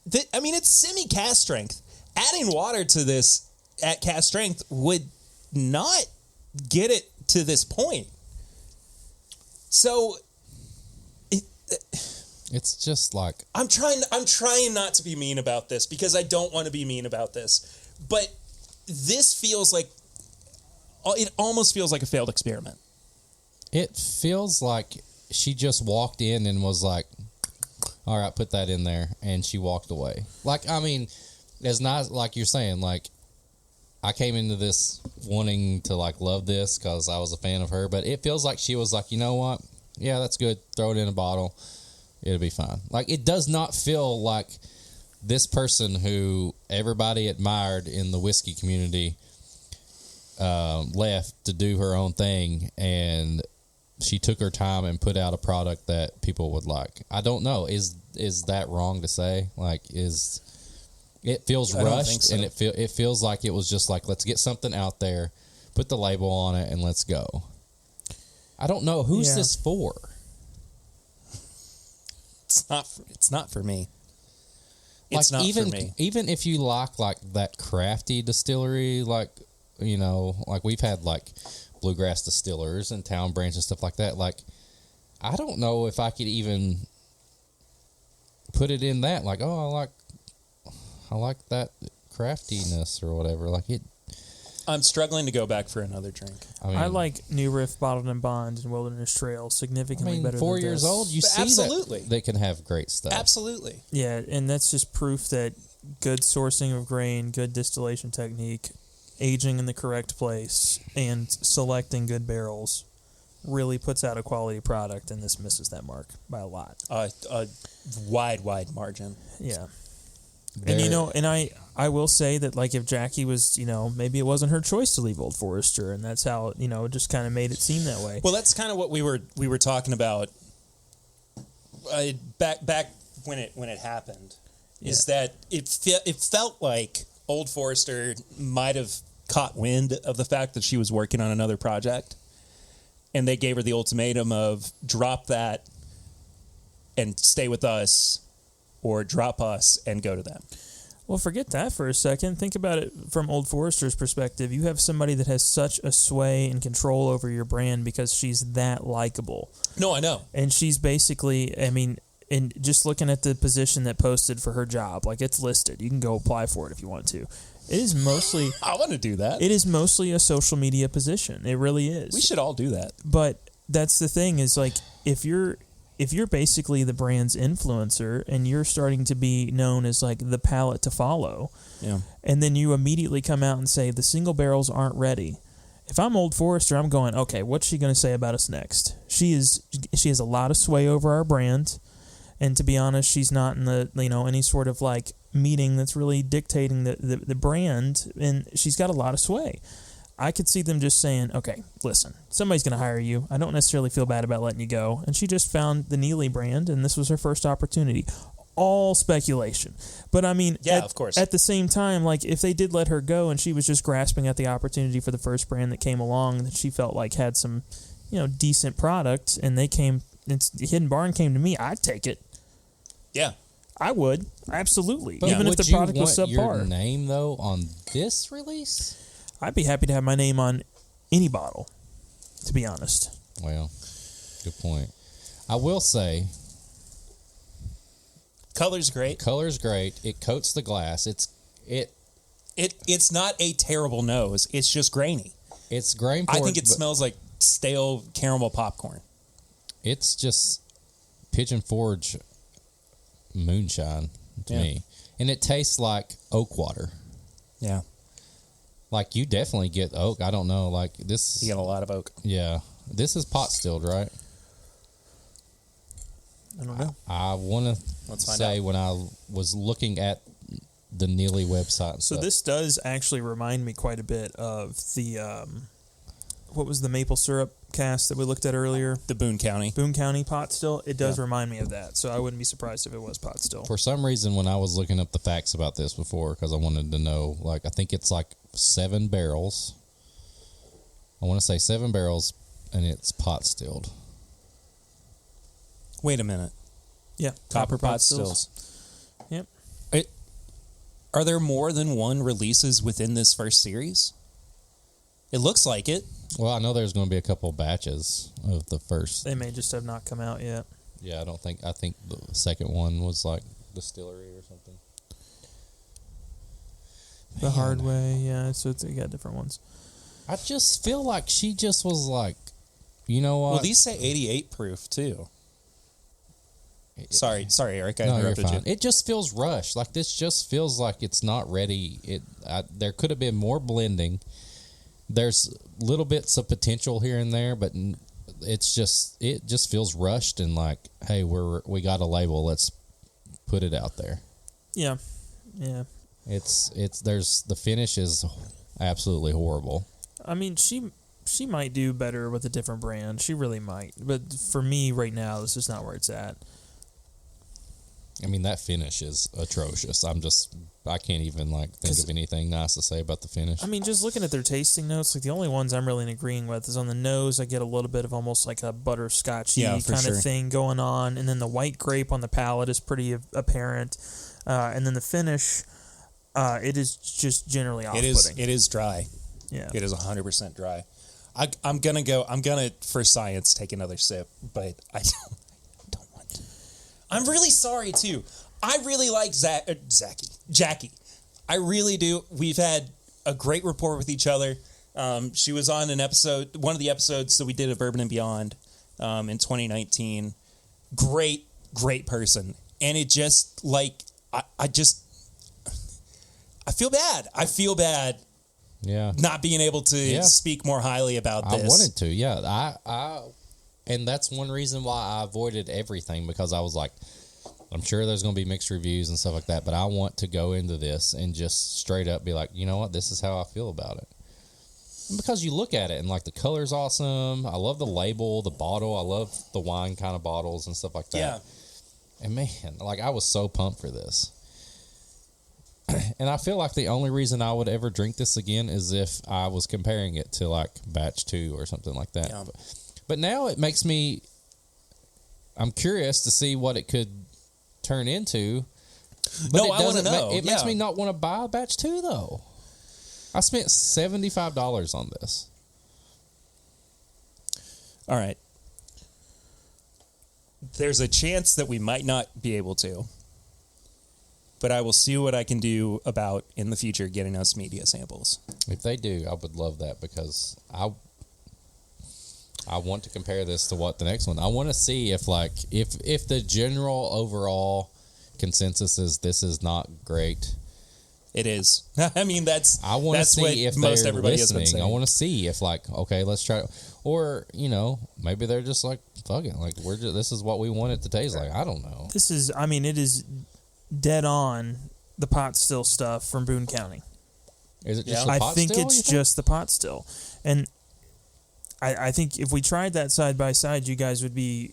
it's semi-cast strength. Adding water to this at cast strength would not get it to this point. So it's just like I'm trying not to be mean about this because I don't want to be mean about this. But this feels like it almost feels like a failed experiment. It feels like she just walked in and was like, all right, put that in there, and she walked away. It's not like you're saying, I came into this wanting to, love this because I was a fan of her, but it feels like she was like, you know what? Yeah, that's good. Throw it in a bottle. It'll be fine. It does not feel like this person who everybody admired in the whiskey community left to do her own thing, and she took her time and put out a product that people would like. I don't know. Is that wrong to say? It feels rushed, so. And it feels like it was just let's get something out there, put the label on it, and let's go. I don't know who's this for. It's not for me. It's not for me. Even if you like that crafty distillery, we've had bluegrass distillers and town brands and stuff like that. I don't know if I could even put it in that. I like that craftiness or whatever. I'm struggling to go back for another drink. I like New Riff Bottled and Bond and Wilderness Trail significantly better 4 than years this. old, you see Absolutely. that they can have great stuff. Absolutely. Yeah, and that's just proof that good sourcing of grain, good distillation technique, aging in the correct place, and selecting good barrels really puts out a quality product, and this misses that mark by a lot. A wide margin. Yeah. And I will say that if Jackie was, maybe it wasn't her choice to leave Old Forester, and that's how, it just kind of made it seem that way. Well, that's kind of what we were talking about back when it happened. Yeah. Is that it felt like Old Forester might have caught wind of the fact that she was working on another project, and they gave her the ultimatum of drop that and stay with us, or drop us and go to them. Well, forget that for a second. Think about it from Old Forester's perspective. You have somebody that has such a sway and control over your brand because she's that likable. No, I know. And she's basically, and just looking at the position that posted for her job, it's listed. You can go apply for it if you want to. It is mostly... I want to do that. It is mostly a social media position. It really is. We should all do that. But that's the thing is, if you're basically the brand's influencer and you're starting to be known as the palate to follow, yeah, and then you immediately come out and say the single barrels aren't ready. If I'm Old Forester, I'm going, okay, what's she going to say about us next? She has a lot of sway over our brand, and to be honest, she's not in the any sort of meeting that's really dictating the brand, and she's got a lot of sway. I could see them just saying, okay, listen, somebody's going to hire you. I don't necessarily feel bad about letting you go. And she just found the Neely brand, and this was her first opportunity. All speculation. But, of course. At the same time, if they did let her go and she was just grasping at the opportunity for the first brand that came along that she felt had some, decent product, and Hidden Barn came to me, I'd take it. Yeah. I would. Absolutely. But even if the product was subpar. Your name, though, on this release? I'd be happy to have my name on any bottle, to be honest. Well, good point. I will say, Color's great. Color's great. It coats the glass. It's not a terrible nose. It's just grainy. It's grain I think it smells like stale caramel popcorn. It's just Pigeon Forge moonshine to me. And it tastes like oak water. Yeah. Like, you definitely get oak. I don't know. Like, this... You get a lot of oak. Yeah. This is pot stilled, right? I don't know. I want to say when I was looking at the Neely website and So stuff. this does actually remind me quite a bit of the... what was the maple syrup cast that we looked at earlier? The Boone County. Boone County pot still. It does remind me of that, so I wouldn't be surprised if it was pot still. For some reason, when I was looking up the facts about this before, because I wanted to know, like, I think it's like 7 barrels. I want to say 7 barrels, and it's pot stilled. Wait a minute. Yeah, Copper pot stills. Yep. Are there more than one releases within this first series? It looks like it. Well, I know there's going to be a couple batches of the first. They may just have not come out yet. Yeah, I think the second one was like distillery or something. The Hard Way, yeah, so you got different ones. I just feel like she just was like, you know what? Well, these say 88 proof, too. Sorry, Eric. I No, you're interrupted fine. you. It just feels rushed. Like, this just feels like it's not ready. There could have been more blending. There's little bits of potential here and there, but it just feels rushed and like, hey, we got a label. Let's put it out there. Yeah. The finish is absolutely horrible. I mean, she might do better with a different brand. She really might. But for me right now, this is not where it's at. I mean, that finish is atrocious. I can't even think of anything nice to say about the finish. I mean, just looking at their tasting notes, like the only ones I'm really agreeing with is on the nose. I get a little bit of almost like a butterscotchy kind of thing going on, and then the white grape on the palate is pretty apparent, and then the finish, it is just generally off-putting. It is dry. Yeah, it is 100% dry. I'm gonna for science take another sip, but I don't want to. I'm really sorry too. I really like Jackie. I really do. We've had a great rapport with each other. She was on one of the episodes that we did of Bourbon and Beyond in 2019. Great person. And it just I feel bad. I feel bad. Yeah. Not being able to speak more highly about this. I wanted to. Yeah. And that's one reason why I avoided everything, because I was like, I'm sure there's going to be mixed reviews and stuff like that, but I want to go into this and just straight up be like, you know what, this is how I feel about it. And because you look at it and the color's awesome. I love the label, the bottle. I love the wine kind of bottles and stuff like that. Yeah. And man, I was so pumped for this. And I feel like the only reason I would ever drink this again is if I was comparing it to batch 2 or something like that. Yeah. But now it makes I'm curious to see what it could turn into. But I want to know. It makes me not want to buy a batch 2 though. I spent $75 on this. All right. There's a chance that we might not be able to, but I will see what I can do about in the future getting us media samples. If they do, I would love that, because I want to compare this to what the next one. I want to see if the general overall consensus is this is not great. It is. I mean, I want to see if most they're everybody has been listening. saying. I want to see if okay, let's try, or maybe they're just fuck it, this is what we want it to taste like. I don't know. This is. I mean, it is dead on the pot still stuff from Boone County. Is it just the pot I think still, it's you just the pot still, and I think if we tried that side by side, you guys would be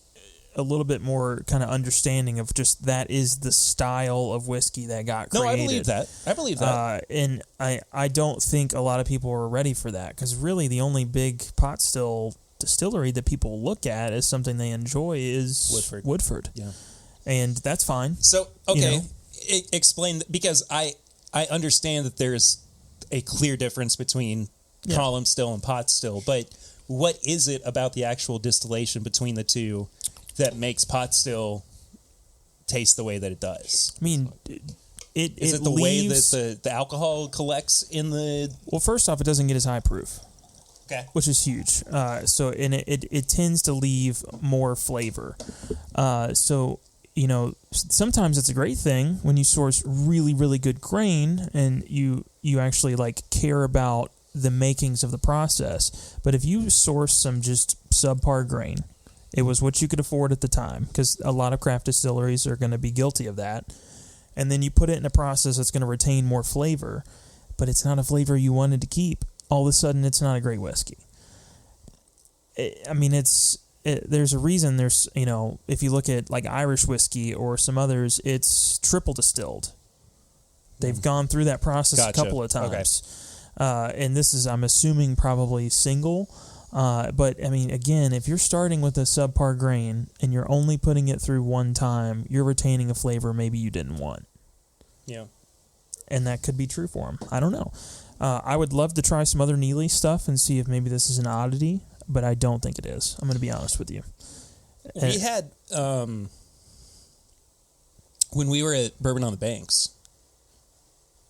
a little bit more kind of understanding of just that is the style of whiskey that got created. No, I believe that. And I don't think a lot of people are ready for that, because really the only big pot still distillery that people look at as something they enjoy is Woodford. Yeah. And that's fine. So, okay, explain, because I understand that there's a clear difference between column still and pot still, but what is it about the actual distillation between the two that makes pot still taste the way that it does? I mean, Is it the way that the alcohol collects in the... Well, first off, it doesn't get as high proof. Okay. Which is huge. And it tends to leave more flavor. So, you know, sometimes it's a great thing when you source really, really good grain and you actually like care about the makings of the process. But if you source some just subpar grain, it was what you could afford at the time, because a lot of craft distilleries are going to be guilty of that. And then you put it in a process that's going to retain more flavor, but it's not a flavor you wanted to keep. All of a sudden, it's not a great whiskey. I mean, there's a reason. There's, you know, if you look at like Irish whiskey or some others, it's triple distilled. They've gone through that process a couple of times. Okay. And this is, I'm assuming, probably single. But, I mean, again, if you're starting with a subpar grain and you're only putting it through one time, you're retaining a flavor maybe you didn't want. Yeah. And that could be true for them. I don't know. I would love to try some other Neely stuff and see if maybe this is an oddity, but I don't think it is. I'm going to be honest with you. We had, when we were at Bourbon on the Banks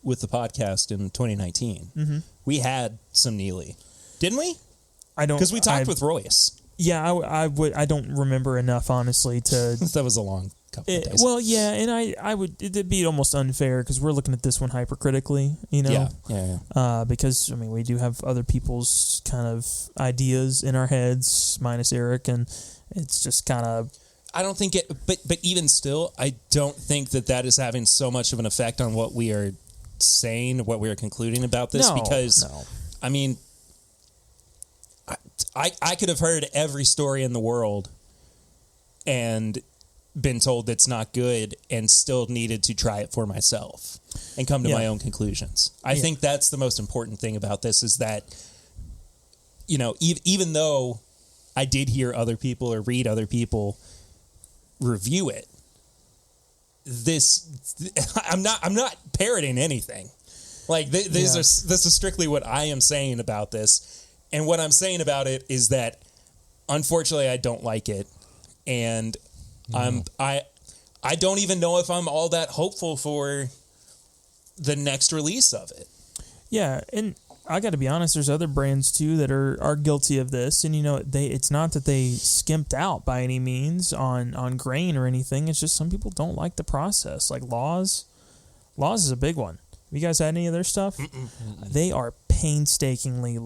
with the podcast in 2019, we had some Neely. Didn't we? I don't, because we talked with Royce. Yeah, I don't remember enough, honestly, to... That was a long couple of days. Well, yeah, and I would... It'd be almost unfair, because we're looking at this one hypercritically, you know? Yeah. Because, I mean, we do have other people's kind of ideas in our heads, minus Eric, and it's just kind of... I don't think it... But even still, I don't think that is having so much of an effect on what we are saying, what we are concluding about this, because, I mean... I could have heard every story in the world and been told it's not good and still needed to try it for myself and come to my own conclusions. I think that's the most important thing about this, is that, you know, even though I did hear other people or read other people review it, I'm not parroting anything. Like this is strictly what I am saying about this. And what I'm saying about it is that, unfortunately, I don't like it, and I don't even know if I'm all that hopeful for the next release of it. Yeah, and I got to be honest. There's other brands too that are guilty of this, and you know, it's not that they skimped out by any means on grain or anything. It's just some people don't like the process. Like Laws is a big one. Have you guys had any of their stuff? They are painstakingly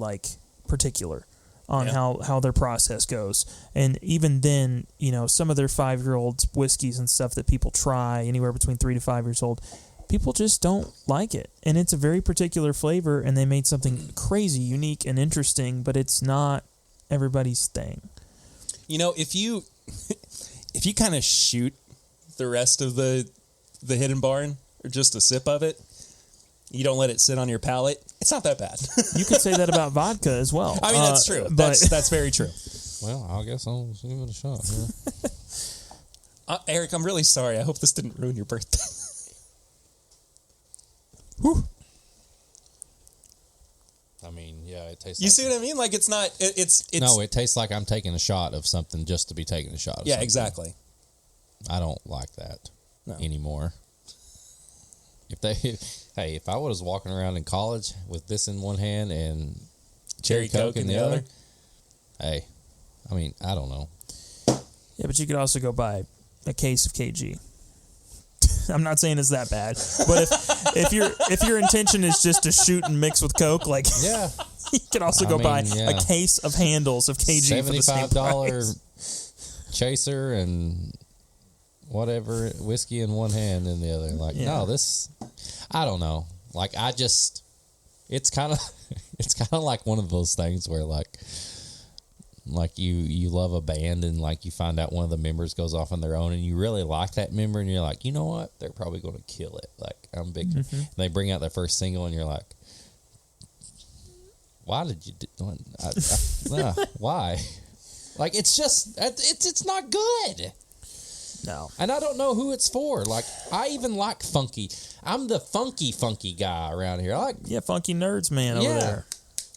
particular on how their process goes. And even then, you know, some of their 5-year-old whiskeys and stuff that people try, anywhere between 3 to 5 years old, people just don't like it. And it's a very particular flavor, and they made something crazy, unique, and interesting, but it's not everybody's thing. You know, if you kind of shoot the rest of the Hidden Barn, or just a sip of it, you don't let it sit on your palate, it's not that bad. You could say that about vodka as well. I mean, that's true. That's very true. Well, I guess I'll give it a shot. Yeah. Eric, I'm really sorry. I hope this didn't ruin your birthday. Whew. I mean, yeah, it tastes. You see what I mean? Like, it's not. It's no. It tastes like I'm taking a shot of something just to be taking a shot of something. Exactly. I don't like that anymore. If I was walking around in college with this in one hand and cherry Coke in the other, hey, I mean, I don't know. Yeah, but you could also go buy a case of KG. I'm not saying it's that bad, but if your intention is just to shoot and mix with Coke, you could also buy a case of handles of KG for the same price. Chaser and whatever whiskey in one hand and the other. No, this, I don't know. Like, it's kind of like one of those things where like you love a band and like you find out one of the members goes off on their own and you really like that member and you're like, you know what? They're probably going to kill it. Like, I'm big. And they bring out their first single and you're like, why did you do why? Like, it's just, it's not good. No. And I don't know who it's for. Like, I even like funky. I'm the funky guy around here. I like... Yeah, funky nerds, man, over there.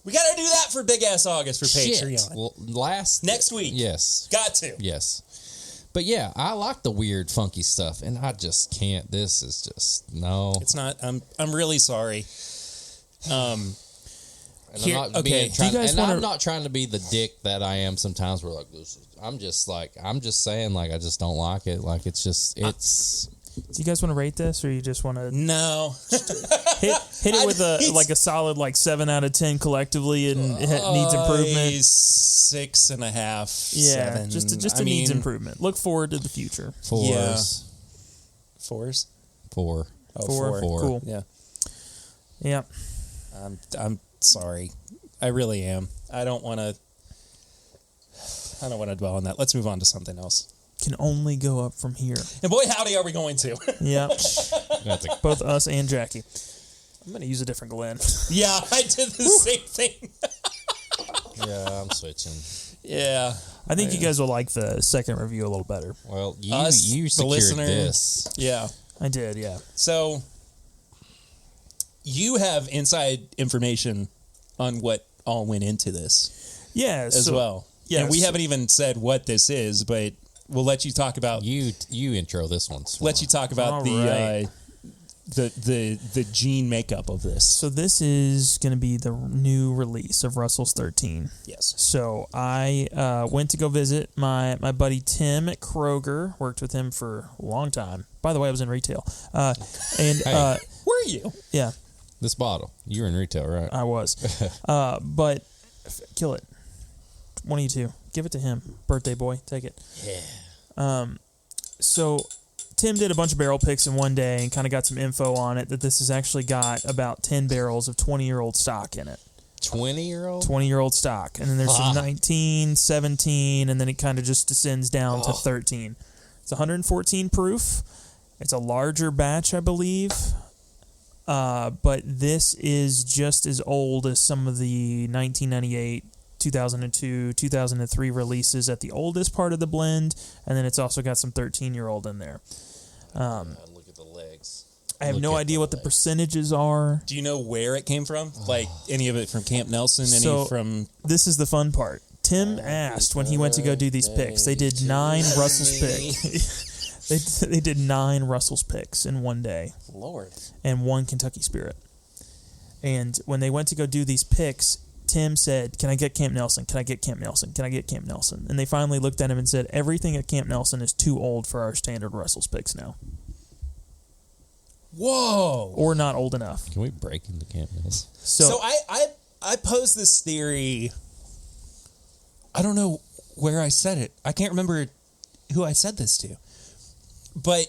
We got to do that for Big Ass August for Patreon. Well, next week. Yes. Got to. Yes. But yeah, I like the weird, funky stuff, and I just can't. This is just no. It's not. I'm really sorry. And Here- I'm not okay, being do trying, you guys and wanna- I'm not trying to be the dick that I am sometimes. Where like this, I'm just saying like I just don't like it. Like it's just it's. Do you guys want to rate this, or you just want to No. hit it with a solid 7 out of 10 collectively, and it needs improvement? 6.5. Yeah, 7. just I needs mean, improvement. Look forward to the future. Fours. 4s. 4. Oh, Four. 4. Cool. Yeah. Yeah. I'm sorry. I really am. I don't want to dwell on that. Let's move on to something else. Can only go up from here. And boy, howdy, are we going to? Yeah. That's a, Both us and Jackie. I'm going to use a different Glenn. Yeah, I did the same thing. yeah, I'm switching. Yeah. I think you guys will like the second review a little better. Well, Us, you the secured listener. this. Yeah. I did, yeah. So you have inside information on what all went into this Yeah. as well. Yeah, And we so- haven't even said what this is, but we'll let you talk about You intro this one. let you talk about All the right. the gene makeup of this. So this is going to be the new release of Russell's 13. Yes. So I went to go visit my buddy Tim at Kroger. Worked with him for a long time. By the way, I was in retail. And Hey. Were you? yeah, This bottle. You were in retail, right? I was. But kill it. One of you two. Give it to him. Birthday boy. Take it. Yeah. So Tim did a bunch of barrel picks in one day and kind of got some info on it that this has actually got about 10 barrels of 20-year-old stock in it. 20-year-old? 20-year-old stock. And then there's some 19, 17, and then it kind of just descends down to 13. It's 114 proof. It's a larger batch, I believe. But this is just as old as some of the 1998, 2002, 2003 releases at the oldest part of the blend. And then it's also got some 13-year-old in there. Look at the legs. I have Look no at idea the what the legs. percentages are. Do you know where it came from? Like any of it from Camp Nelson? Any So- from? This is the fun part. Tim asked when he went to go do these picks. They did 9 Russell's picks. they did 9 Russell's picks in one day Lord. and 1 Kentucky Spirit. And when they went to go do these picks, Tim said, "Can I get Camp Nelson? Can I get Camp Nelson? Can I get Camp Nelson?" And they finally looked at him and said, "Everything at Camp Nelson is too old for our standard Russell's picks now, Whoa. or not old enough." Can we break into Camp Mills? So I posed this theory. I don't know where I said it. I can't remember who I said this to. But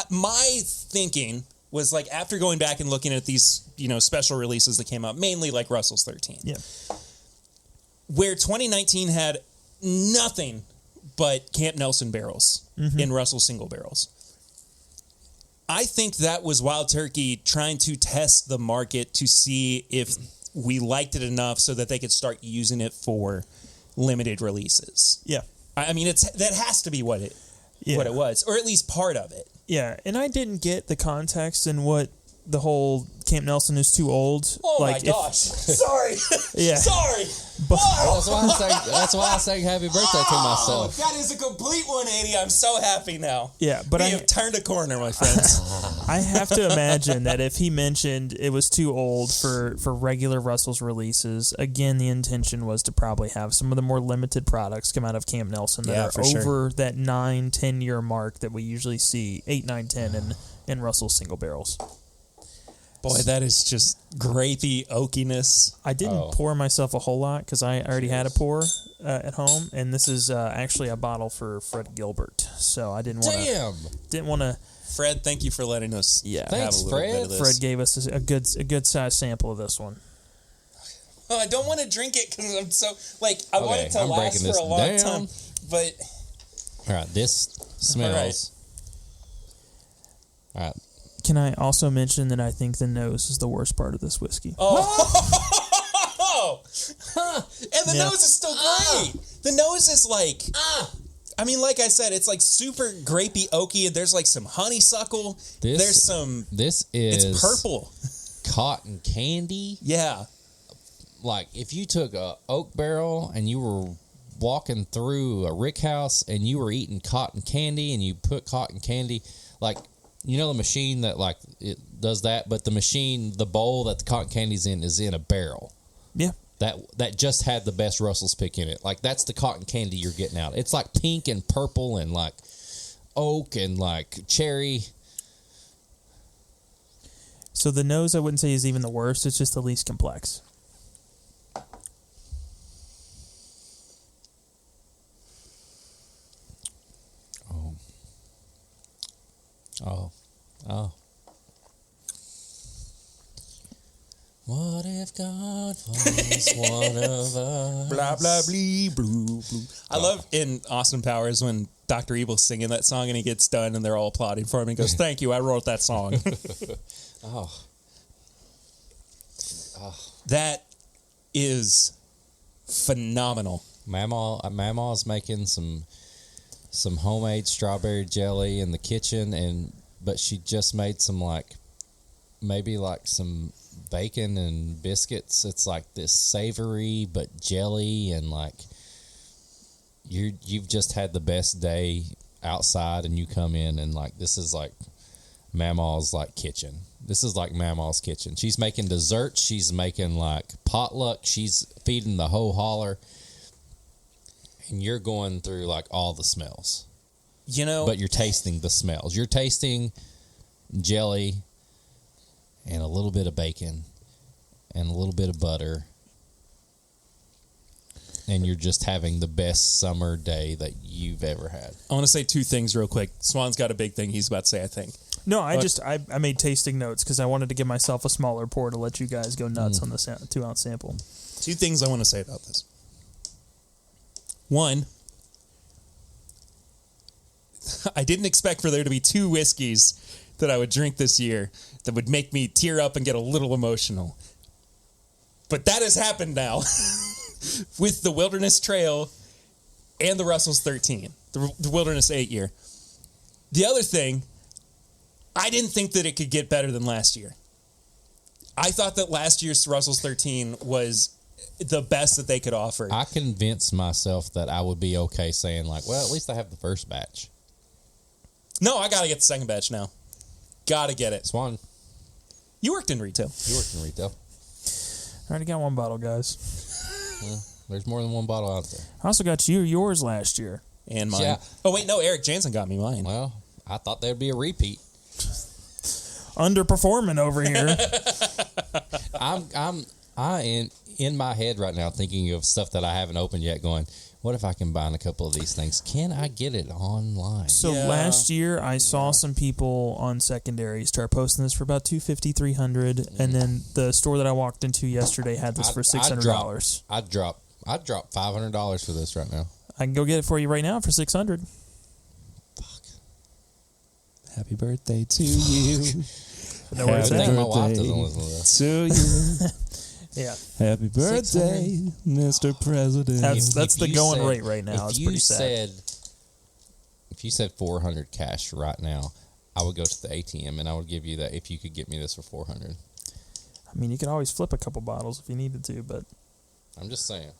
my thinking was like after going back and looking at these, special releases that came out, mainly like Russell's 13. yeah, Where 2019 had nothing but Camp Nelson barrels in Russell single barrels. I think that was Wild Turkey trying to test the market to see if we liked it enough so that they could start using it for limited releases. yeah, I mean, that has to be what it was, or at least part of it. yeah. And I didn't get the context and what the whole Camp Nelson is too old. Oh like my gosh! Sorry, Yeah. sorry. But That's why I sang happy birthday to myself. That is a complete 180. I'm so happy now. yeah, but We I have turned a corner, my friends. I have to imagine that if he mentioned it was too old for regular Russell's releases, again, the intention was to probably have some of the more limited products come out of Camp Nelson that Yeah, are for sure. over that 9-10 year mark that we usually see 8, 9, 10 in Russell's single barrels. Boy, that is just grapey oakiness. I didn't pour myself a whole lot because I already had a pour at home, and this is actually a bottle for Fred Gilbert, so I didn't want to. Fred, thank you for letting us Yeah. Thanks, have a little bit of this. Fred gave us a good size sample of this one. Oh, I don't want to drink it because I'm so I want it to I'm last breaking for a long this time. down. But All right, this smells. All right. Can I also mention that I think the nose is the worst part of this whiskey? and the nose is still great. The nose is like, I mean, like I said, it's like super grapey, oaky, and there's like some honeysuckle. There's some. This is It's purple. cotton candy. Yeah. Like if you took a oak barrel and you were walking through a Rick House and you were eating cotton candy and you put cotton candy, like, you know, the machine that, like, it does that, but the machine, the bowl that the cotton candy's in is in a barrel. Yeah. That just had the best Russell's pick in it. Like, that's the cotton candy you're getting out. It's like pink and purple and like oak and like cherry. So the nose, I wouldn't say is even the worst. It's just the least complex. Oh. What if God was one of us? Blah, blah, blee, blue, blue. I love in Austin Powers when Dr. Evil's singing that song and he gets done and they're all applauding for him. He goes, thank you, I wrote that song. Oh. That is phenomenal. Mama's making some homemade strawberry jelly in the kitchen, but she just made some maybe some bacon and biscuits. It's like this savory but jelly, and like you've just had the best day outside, and you come in and like this is like Mama's like kitchen. This is like Mama's kitchen. She's making desserts. She's making like potluck. She's feeding the whole holler. And you're going through like all the smells, but you're tasting the smells. You're tasting jelly and a little bit of bacon and a little bit of butter. And you're just having the best summer day that you've ever had. I want to say two things real quick. Swan's got a big thing he's about to say, I think. No, I made tasting notes because I wanted to give myself a smaller pour to let you guys go nuts on the 2-ounce sample. Two things I want to say about this. One, I didn't expect for there to be two whiskeys that I would drink this year that would make me tear up and get a little emotional. But that has happened now with the Wilderness Trail and the Russell's 13, the Wilderness 8 year. The other thing, I didn't think that it could get better than last year. I thought that last year's Russell's 13 was the best that they could offer. I convinced myself that I would be okay saying like, well, at least I have the first batch. No, I got to get the second batch now. Got to get it. Swan, You worked in retail. I already got one bottle, guys. Well, there's more than one bottle out there. I also got you yours last year. And mine. Yeah. Oh, wait, no, Eric Jansen got me mine. Well, I thought there'd be a repeat. Underperforming over here. I in my head right now thinking of stuff that I haven't opened yet going, what if I combine a couple of these things? Can I get it online? So last year I saw some people on secondary start posting this for about $250, $300, and then the store that I walked into yesterday had this for $600. I'd drop $500 for this right now. I can go get it for you right now for $600. Fuck. Happy birthday to you. Know where it's I at? think my wife doesn't listen to this. To you. Yeah, Happy birthday, Mr. President. that's the you going said- rate right now. It's pretty sad. If you said 400 cash right now, I would go to the ATM and I would give you that if you could get me this for 400. I mean, you could always flip a couple bottles if you needed to, but I'm just saying.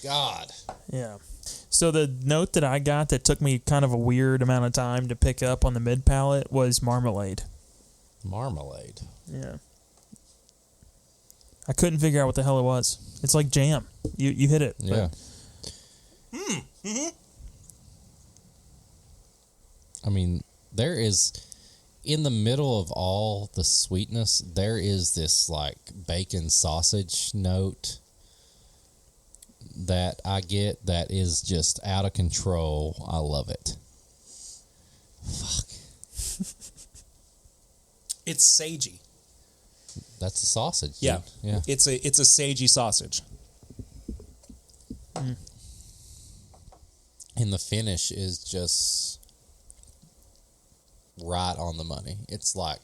God. yeah. So the note that I got that took me kind of a weird amount of time to pick up on the mid palate was marmalade. Marmalade. Yeah. I couldn't figure out what the hell it was. It's like jam. You hit it. Yeah. I mean, there is, in the middle of all the sweetness, there is this like bacon sausage note that I get that is just out of control. I love it. Fuck. It's sagey. That's a sausage. Dude. Yeah. Yeah. It's a sagey sausage. And the finish is just right on the money. It's like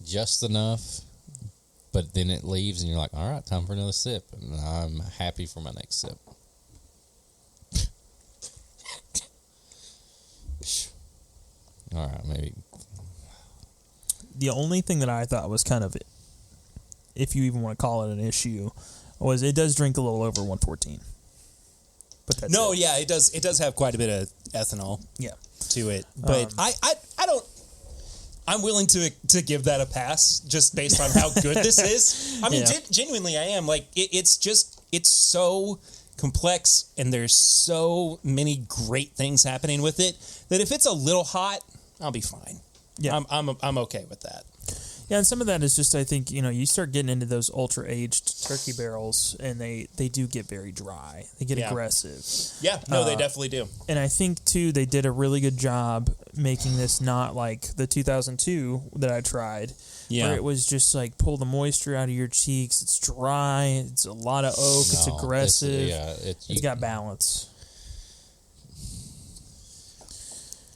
just enough, but then it leaves and you're like, all right, time for another sip. And I'm happy for my next sip. All right, maybe. The only thing that I thought was kind of, if you even want to call it an issue, was it does drink a little over 114. But that's No, it. yeah, it does. It does have quite a bit of ethanol Yeah. to it, but I don't. I'm willing to give that a pass just based on how good this is. I mean, Yeah. genuinely, I am. Like, it's so complex, and there's so many great things happening with it that if it's a little hot, I'll be fine. Yeah. I'm okay with that. Yeah, and some of that is just, I think, you start getting into those ultra-aged turkey barrels, and they do get very dry. They get aggressive. Yeah, no, they definitely do. And I think, too, they did a really good job making this not like the 2002 that I tried, Yeah. where it was just like pull the moisture out of your cheeks. It's dry. It's a lot of oak. It's No, aggressive. it's got balance.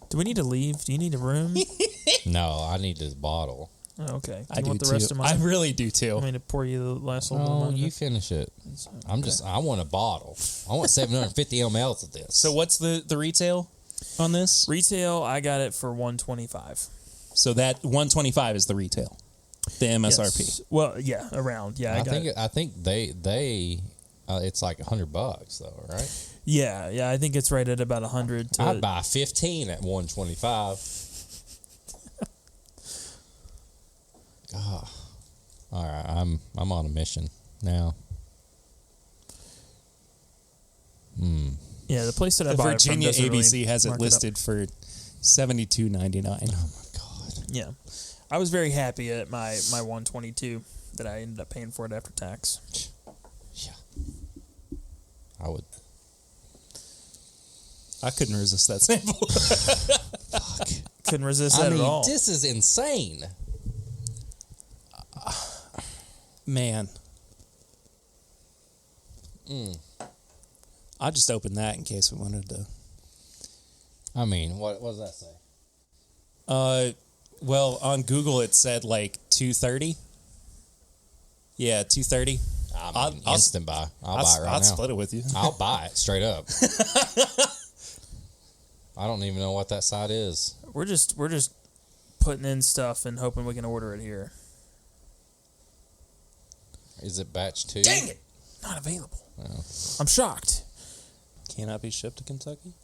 Do we need to leave? Do you need a room? No, I need this bottle. Oh, okay. I you do want the too. rest of mine? I really do too. Want me to pour you the last little bit of No, mine? you finish it. I want a bottle. I want 750 mLs of this. So what's the retail on this? Retail, I got it for $125. So that 125 is the retail, the MSRP. Yes. Well, yeah, around. Yeah, I got it. I think they it's like $100 though, right? Yeah, I think it's right at about 100. I'd buy 15 at 125. God. All right, I'm on a mission now. Yeah, the place that I The bought Virginia it from doesn't ABC really has it mark listed for $72.99. Oh my God. Yeah, I was very happy at my 122 that I ended up paying for it after tax. Yeah. I would. I couldn't resist that sample. Fuck. Couldn't resist I that mean, at all. this is insane. Man. I just opened that in case we wanted to. I mean, what does that say? Well, on Google it said like 230. Yeah, 230. I mean, instant buy. I'll buy it right I'll now. split it with you. I'll buy it straight up. I don't even know what that site is. We're just putting in stuff and hoping we can order it here. Is it batch 2? Dang it! Not available. Oh. I'm shocked. Cannot be shipped to Kentucky?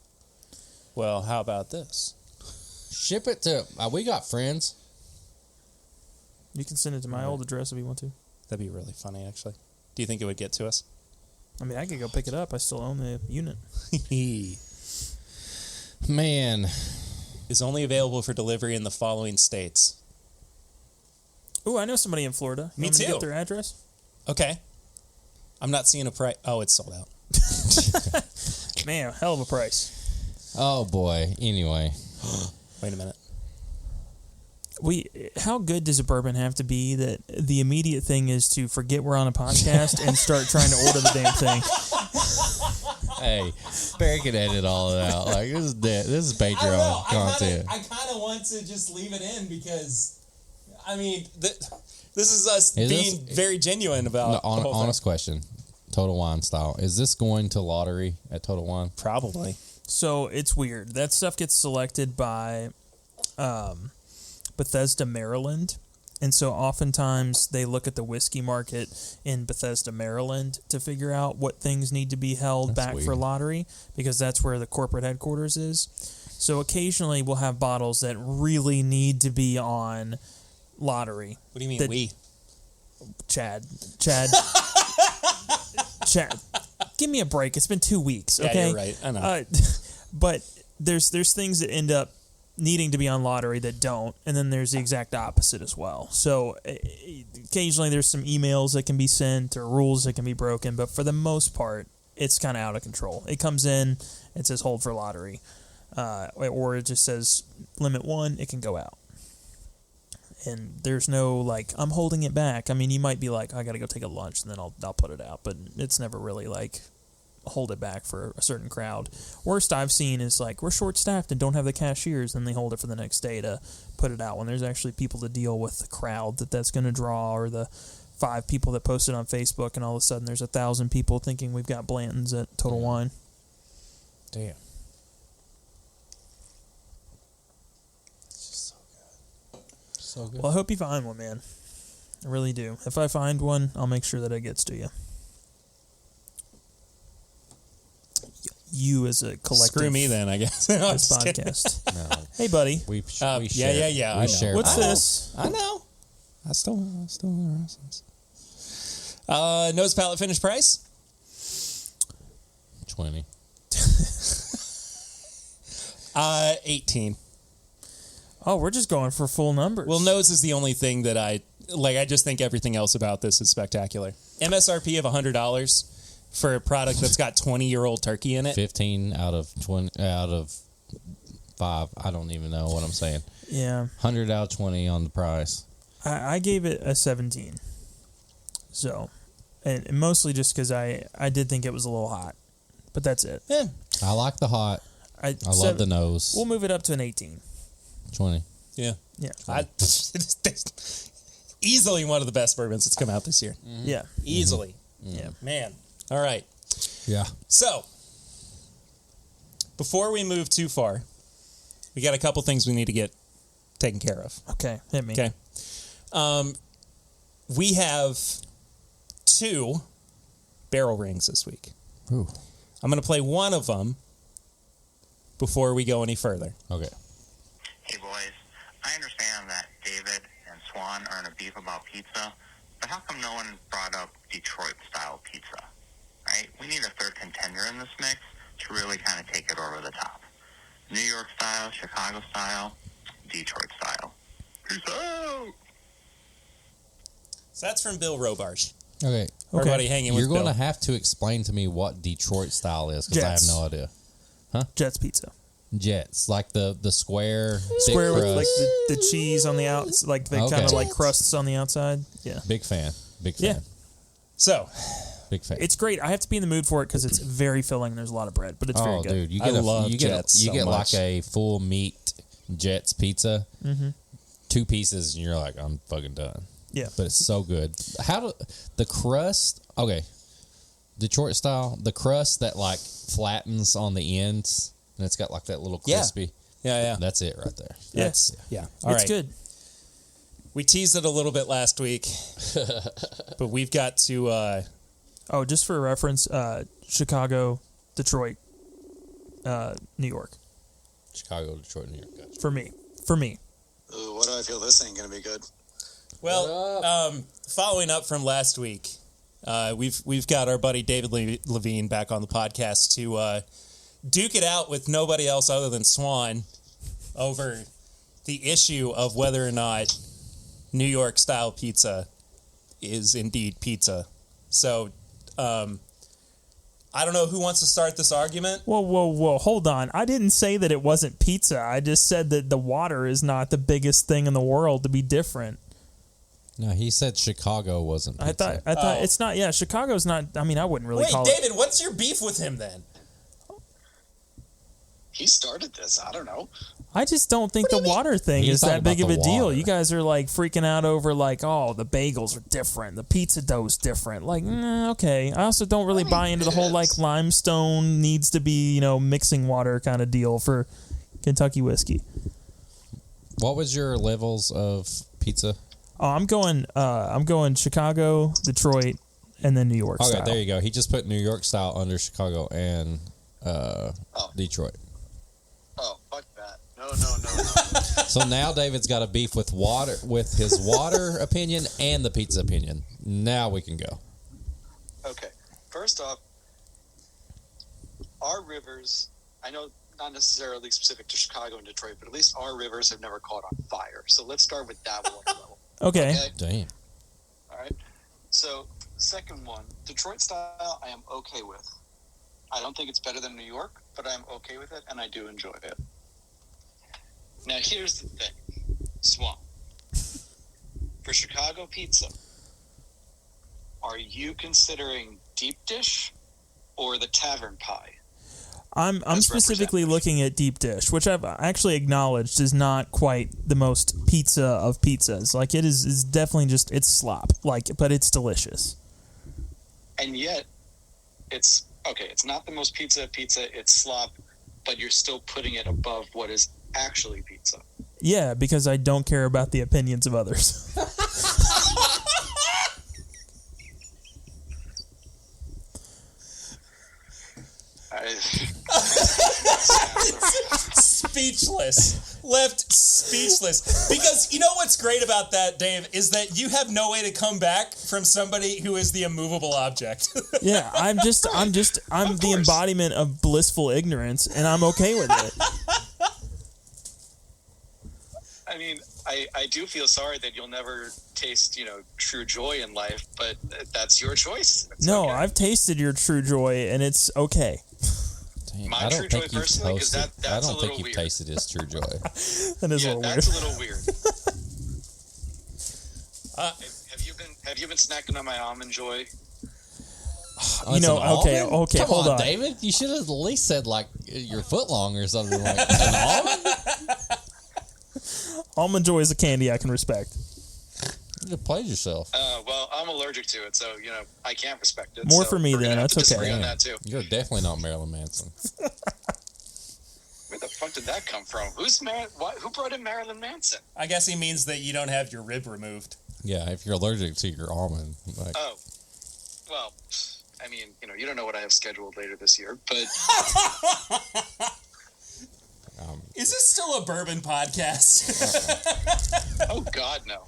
Well, how about this? Ship it to. We got friends. You can send it to my old address if you want to. That'd be really funny, actually. Do you think it would get to us? I mean, I could go pick it up. I still own the unit. Man. Is only available for delivery in the following states. Ooh, I know somebody in Florida. You Me want to too. get their address? Okay. I'm not seeing a price. Oh, it's sold out. Man, hell of a price. Oh boy. Anyway. Wait a minute. How good does a bourbon have to be that the immediate thing is to forget we're on a podcast and start trying to order the damn thing? Hey, Barry can edit all of that out. Like this is dead. This is Patreon content. I kind of want to just leave it in because, I mean, this is us being very genuine about No, the whole honest thing. question. Total Wine style. Is this going to lottery at Total Wine? Probably. So it's weird. That stuff gets selected by Bethesda, Maryland. And so oftentimes they look at the whiskey market in Bethesda, Maryland to figure out what things need to be held That's back weird. for lottery because that's where the corporate headquarters is. So occasionally we'll have bottles that really need to be on lottery. What do you mean, That- we? Chad. Give me a break. It's been 2 weeks, Yeah, okay? you're right. I know. But there's things that end up needing to be on lottery that don't, and then there's the exact opposite as well. So occasionally there's some emails that can be sent or rules that can be broken, but for the most part, it's kind of out of control. It comes in, it says hold for lottery, or it just says limit 1, it can go out. And there's no, like, I'm holding it back. I mean, you might be like, I got to go take a lunch, and then I'll put it out. But it's never really, like, hold it back for a certain crowd. Worst I've seen is, like, we're short-staffed and don't have the cashiers, and they hold it for the next day to put it out when there's actually people to deal with the crowd that's going to draw, or the 5 people that posted on Facebook, and all of a sudden there's 1,000 people thinking we've got Blanton's at Total Wine. Damn. So good. Well, I hope you find one, man. I really do. If I find one, I'll make sure that it gets to you. you as a collective. Screw me then, I guess. No, I'm This just kidding. podcast. No, Hey, buddy. we Yeah. share- I we know. share What's I know. this? I know. I stole the Russell's. Nose palette finish price? 20. 18. Oh, we're just going for full numbers. Well, nose is the only thing that I like. I just think everything else about this is spectacular. MSRP of $100 for a product that's got 20-year-old turkey in it. 15 out of 20 out of 5. I don't even know what I'm saying. Yeah. 100 out of 20 on the price. I gave it a 17. So, and mostly just because I did think it was a little hot. But that's it. Yeah. I like the hot. I love the nose. We'll move it up to an 18. 20. Yeah. Yeah. Easily one of the best bourbons that's come out this year. Yeah. Easily. Yeah. Man. All right. Yeah. So, before we move too far, we got a couple things we need to get taken care of. Okay. Hit me. Okay. We have 2 barrel rings this week. Ooh. I'm going to play one of them before we go any further. Okay. Hey boys, I understand that David and Swan are in a beef about pizza, but how come no one brought up Detroit-style pizza? Right? We need a third contender in this mix to really kind of take it over the top. New York style, Chicago style, Detroit style. Peace out! So that's from Bill Robarge. Okay. Our buddy hanging with You're going Bill. to have to explain to me what Detroit style is because I have Jets. no idea. Jets Pizza. Jets, like the square, Square thick with crust. like the cheese on the outs, like the Okay. kind of like Jets. crusts on the outside. Yeah. Big fan. Big Yeah. fan. So, Big fan. It's great. I have to be in the mood for it because it's very filling. There's a lot of bread, but it's very good. Dude, you I get love you get Jets you so get much. like a full meat Jets pizza, 2 pieces, and you're like, I'm fucking done. Yeah. But it's so good. How do the crust? Okay, Detroit style. The crust that like flattens on the ends, and it's got like that little Yeah. crispy. yeah. That's it right there. That's, yeah. All It's right. good. We teased it a little bit last week, but we've got to... Oh, just for reference, Chicago, Detroit, New York. Chicago, Detroit, New York. Gotcha. For me. Ooh, what do I feel? This ain't gonna be good. Well, following up from last week, we've got our buddy David Levine back on the podcast to duke it out with nobody else other than Swan over the issue of whether or not New York style pizza is indeed pizza. So, I don't know who wants to start this argument. Whoa. Hold on. I didn't say that it wasn't pizza. I just said that the water is not the biggest thing in the world to be different. No, he said Chicago wasn't pizza. I thought Oh. it's not. Yeah, Chicago's not. I mean, I wouldn't really Wait, call David, what's your beef with him then? He started this. I don't know. I just don't think the water thing He's is talking that big of about a the deal. water. You guys are like freaking out over like, oh, the bagels are different, the pizza dough's different. Like, okay. I also don't really buy into the whole like limestone needs to be, mixing water kind of deal for Kentucky whiskey. What was your levels of pizza? Oh, I'm going Chicago, Detroit, and then New York. Okay, style. there you go. He just put New York style under Chicago and Detroit. Oh, fuck that. No. So now David's got a beef with his water opinion and the pizza opinion. Now we can go. Okay. First off, our rivers, I know not necessarily specific to Chicago and Detroit, but at least our rivers have never caught on fire. So let's start with that water level. Okay. Damn. All right. So, second one, Detroit style, I am okay with. I don't think it's better than New York, but I'm okay with it, and I do enjoy it. Now, here's the thing, Swan. For Chicago pizza, are you considering deep dish or the tavern pie? I'm specifically looking at deep dish, which I've actually acknowledged is not quite the most pizza of pizzas. Like it is definitely just it's slop. But it's delicious. And yet, it's okay. It's not the most pizza of pizza. It's slop, but you're still putting it above what is actually pizza. Yeah, because I don't care about the opinions of others. Left speechless. Because you know what's great about that, Dave, is that you have no way to come back from somebody who is the immovable object. Yeah, I'm the embodiment of blissful ignorance, and I'm okay with it. I mean, I do feel sorry that you'll never taste, true joy in life, but that's your choice. It's No, okay. I've tasted your true joy, and it's okay. Dang, My I don't true think joy you've personally, 'cause tasted- that's I a don't little think you've weird. tasted his true joy. That is a Yeah, little that's weird. a little weird. Have you been snacking on my almond joy? Oh, it's an okay, almond? okay, Come hold on. David. You should have at least said like your foot long or something like an almond. Almond Joy is a candy I can respect. You just played yourself. Well, I'm allergic to it, so I can't respect it. More so for me we're gonna then, have to that's okay. disagree on Damn. that too. You're definitely not Marilyn Manson. Where the fuck did that come from? Who brought in Marilyn Manson? I guess he means that you don't have your rib removed. Yeah, if you're allergic to your almond, like Oh, well, I mean, you don't know what I have scheduled later this year, but Is this still a bourbon podcast? oh God, no.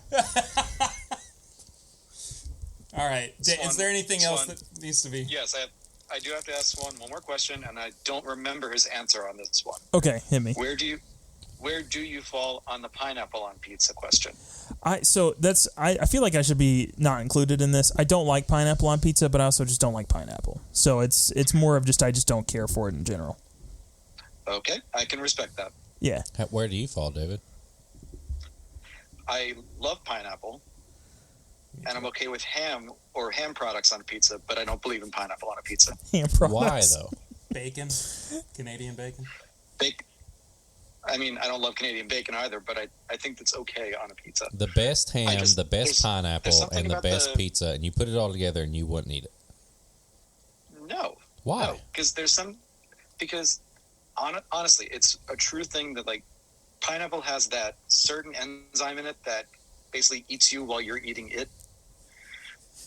All right. Is there anything else Swan. that needs to be? Yes, I do have to ask one more question, and I don't remember his answer on this one. Okay, hit me. Where do you fall on the pineapple on pizza question? I feel like I should be not included in this. I don't like pineapple on pizza, but I also just don't like pineapple. So it's more of just I just don't care for it in general. Okay, I can respect that. Yeah. where do you fall, David? I love pineapple, and I'm okay with ham or ham products on a pizza, but I don't believe in pineapple on a pizza. Ham products. Why though? Bacon? Canadian bacon? I mean, I don't love Canadian bacon either, but I think that's okay on a pizza. The best ham, the best there's pineapple, something and the about best pizza, and you put it all together, and you wouldn't eat it. No. Why? No, because honestly, it's a true thing that like pineapple has that certain enzyme in it that basically eats you while you're eating it.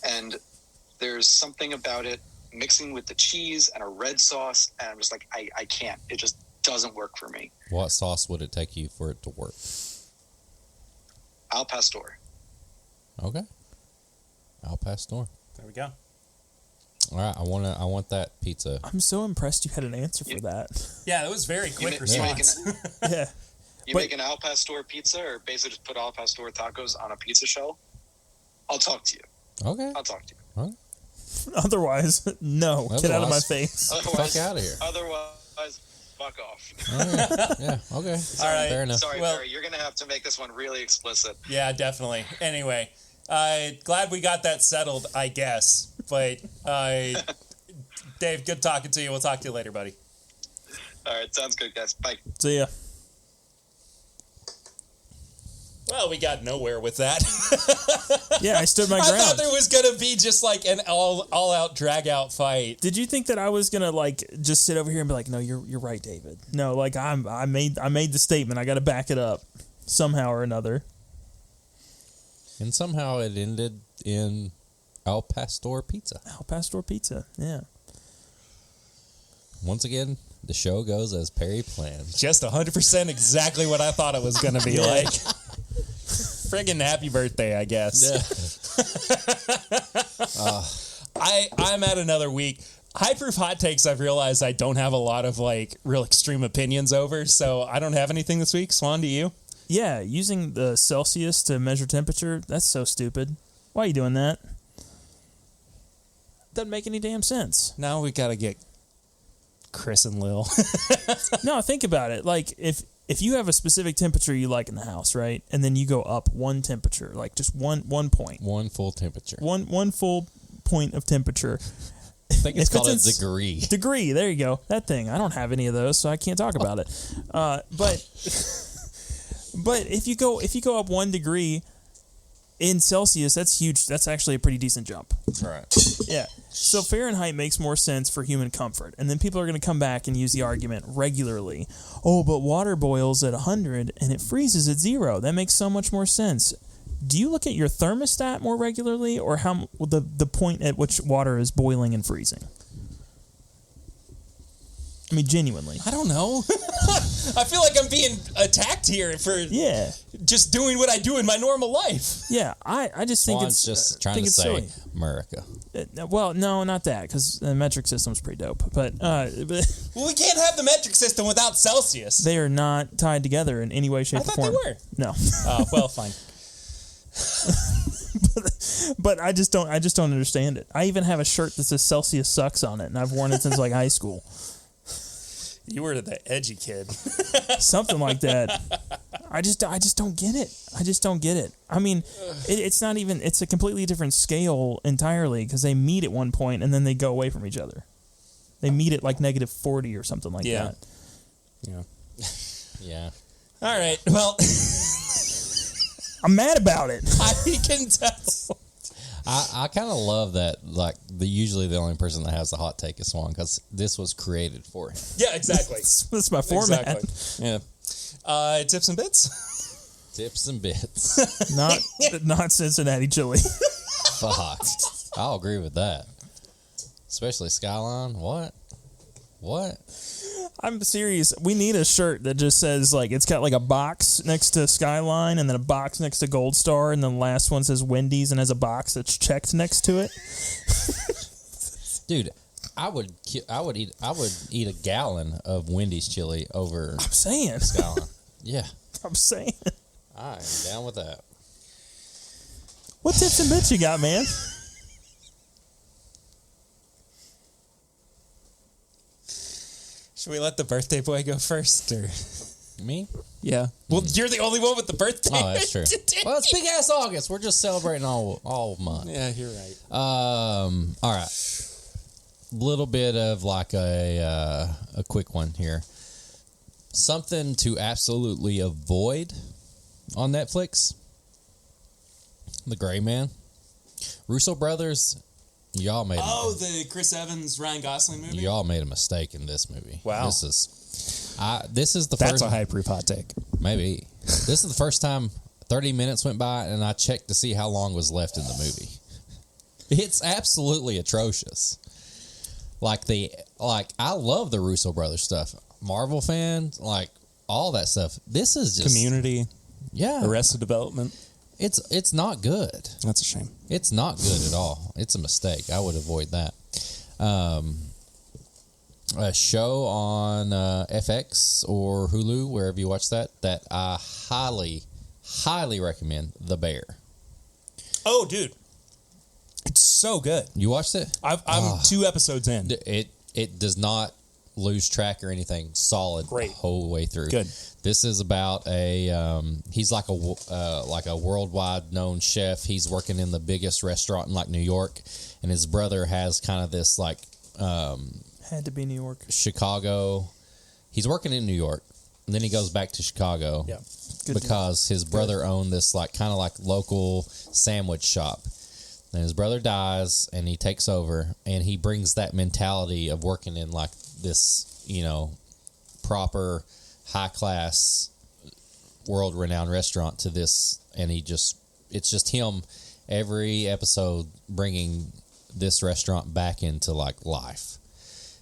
And there's something about it mixing with the cheese and a red sauce, and I'm just like, I can't. It just doesn't work for me. What sauce would it take you for it to work? Al pastor. Okay. Al pastor. There we go. All right, I want that pizza. I'm so impressed you had an answer for that. Yeah, that was very quick You response. Yeah. You But- make an al pastor pizza, or basically just put al pastor tacos on a pizza shell? I'll talk to you. Okay. I'll talk to you. Otherwise, no. Get out of my Otherwise- face. Fuck out of here. Otherwise, fuck off. All right. Yeah. Okay. All right. Fair enough. Sorry, Well- Barry, you're going to have to make this one really explicit. Yeah, definitely. Anyway, glad we got that settled, I guess. But, Dave, good talking to you. We'll talk to you later, buddy. All right, sounds good, guys. Bye. See ya. Well, we got nowhere with that. Yeah, I stood my I ground. thought there was going to be just like an all-out drag-out fight. Did you think that I was gonna like just sit over here and be like, no, you're right, David? No, like I made the statement. I got to back it up somehow or another. And somehow it ended in Al Pastor pizza. Al Pastor pizza. Yeah. Once again, the show goes as Perry planned. Just 100% exactly what I thought it was going to be like. Friggin' happy birthday, I guess. I'm at another week. High proof hot takes, I've realized I don't have a lot of like real extreme opinions over, so I don't have anything this week. Swan, do you? Yeah, using the Celsius to measure temperature, that's so stupid. Why are you doing that? Doesn't make any damn sense. Now we got to get Chris and Lil. No, think about it. Like if you have a specific temperature you like in the house, right? And then you go up one temperature, like just one point. One full temperature. One full point of temperature. I think it's If called a it's in degree. Degree, there you go. That thing. I don't have any of those, so I can't talk about it. But if you go up 1 degree in Celsius, that's huge. That's actually a pretty decent jump. Right. Yeah. So Fahrenheit makes more sense for human comfort. And then people are going to come back and use the argument regularly. Oh, but water boils at 100 and it freezes at 0. That makes so much more sense. Do you look at your thermostat more regularly, or how the point at which water is boiling and freezing? I mean, genuinely. I don't know. I feel like I'm being attacked here for just doing what I do in my normal life. Yeah, I just think Swan's it's just trying to say silly. America. Well, no, not that, because the metric system's pretty dope. But Well, we can't have the metric system without Celsius. they are not tied together in any way, shape, I or thought form. they were. No. Oh, well, fine. But I just don't understand it. I even have a shirt that says Celsius sucks on it, and I've worn it since like high school. You were the edgy kid. Something like that. I just don't get it. I just don't get it. I mean, it's not even. It's a completely different scale entirely because they meet at one point and then they go away from each other. They meet at like -40 or something like that. Yeah. Yeah. All right. Well, I'm mad about it. I can tell. I kind of love that, like, usually the only person that has the hot take is Swan, because this was created for him. Yeah, exactly. That's my format. Exactly. Yeah. Tips and bits? Tips and bits. Not Cincinnati chili. Fuck. I'll agree with that. Especially Skyline. What? I'm serious. We need a shirt that just says, like, it's got like a box next to Skyline and then a box next to Gold Star, and then the last one says Wendy's and has a box that's checked next to it. Dude, I would eat a gallon of Wendy's chili over I'm saying. Skyline. Yeah. I'm saying. I am down with that. What tips and bits you got, man? Should we let the birthday boy go first? Or Me? yeah. Well, you're the only one with the birthday. Oh, that's true. Well, it's big ass August. We're just celebrating all month. Yeah, you're right. All right. Little bit of like a quick one here. Something to absolutely avoid on Netflix. The Gray Man. Russo brothers. Y'all made the Chris Evans, Ryan Gosling movie? y'all made a mistake in this movie. Wow. This is the That's first a high proof hot take. maybe. This is the first time 30 minutes went by and I checked to see how long was left in the movie. It's absolutely atrocious. I love the Russo brothers stuff. Marvel fan, like all that stuff. This is just Community, yeah. Arrested Development. It's not good. That's a shame. It's not good at all. It's a mistake. I would avoid that. A show on FX or Hulu, wherever you watch that I highly, highly recommend. The Bear. Oh, dude. It's so good. You watched it? I'm 2 episodes in. It does not lose track or anything. Solid. Great. Whole way through. Good. This is about he's like a worldwide known chef. He's working in the biggest restaurant in like New York, and his brother has kind of this like Had to be New York. Chicago. He's working in New York, and then he goes back to Chicago. Yeah. Good because his brother owned this like kind of like local sandwich shop. And his brother dies, and he takes over, and he brings that mentality of working in like this, proper high class, world renowned restaurant to this, and it's just him every episode bringing this restaurant back into like life.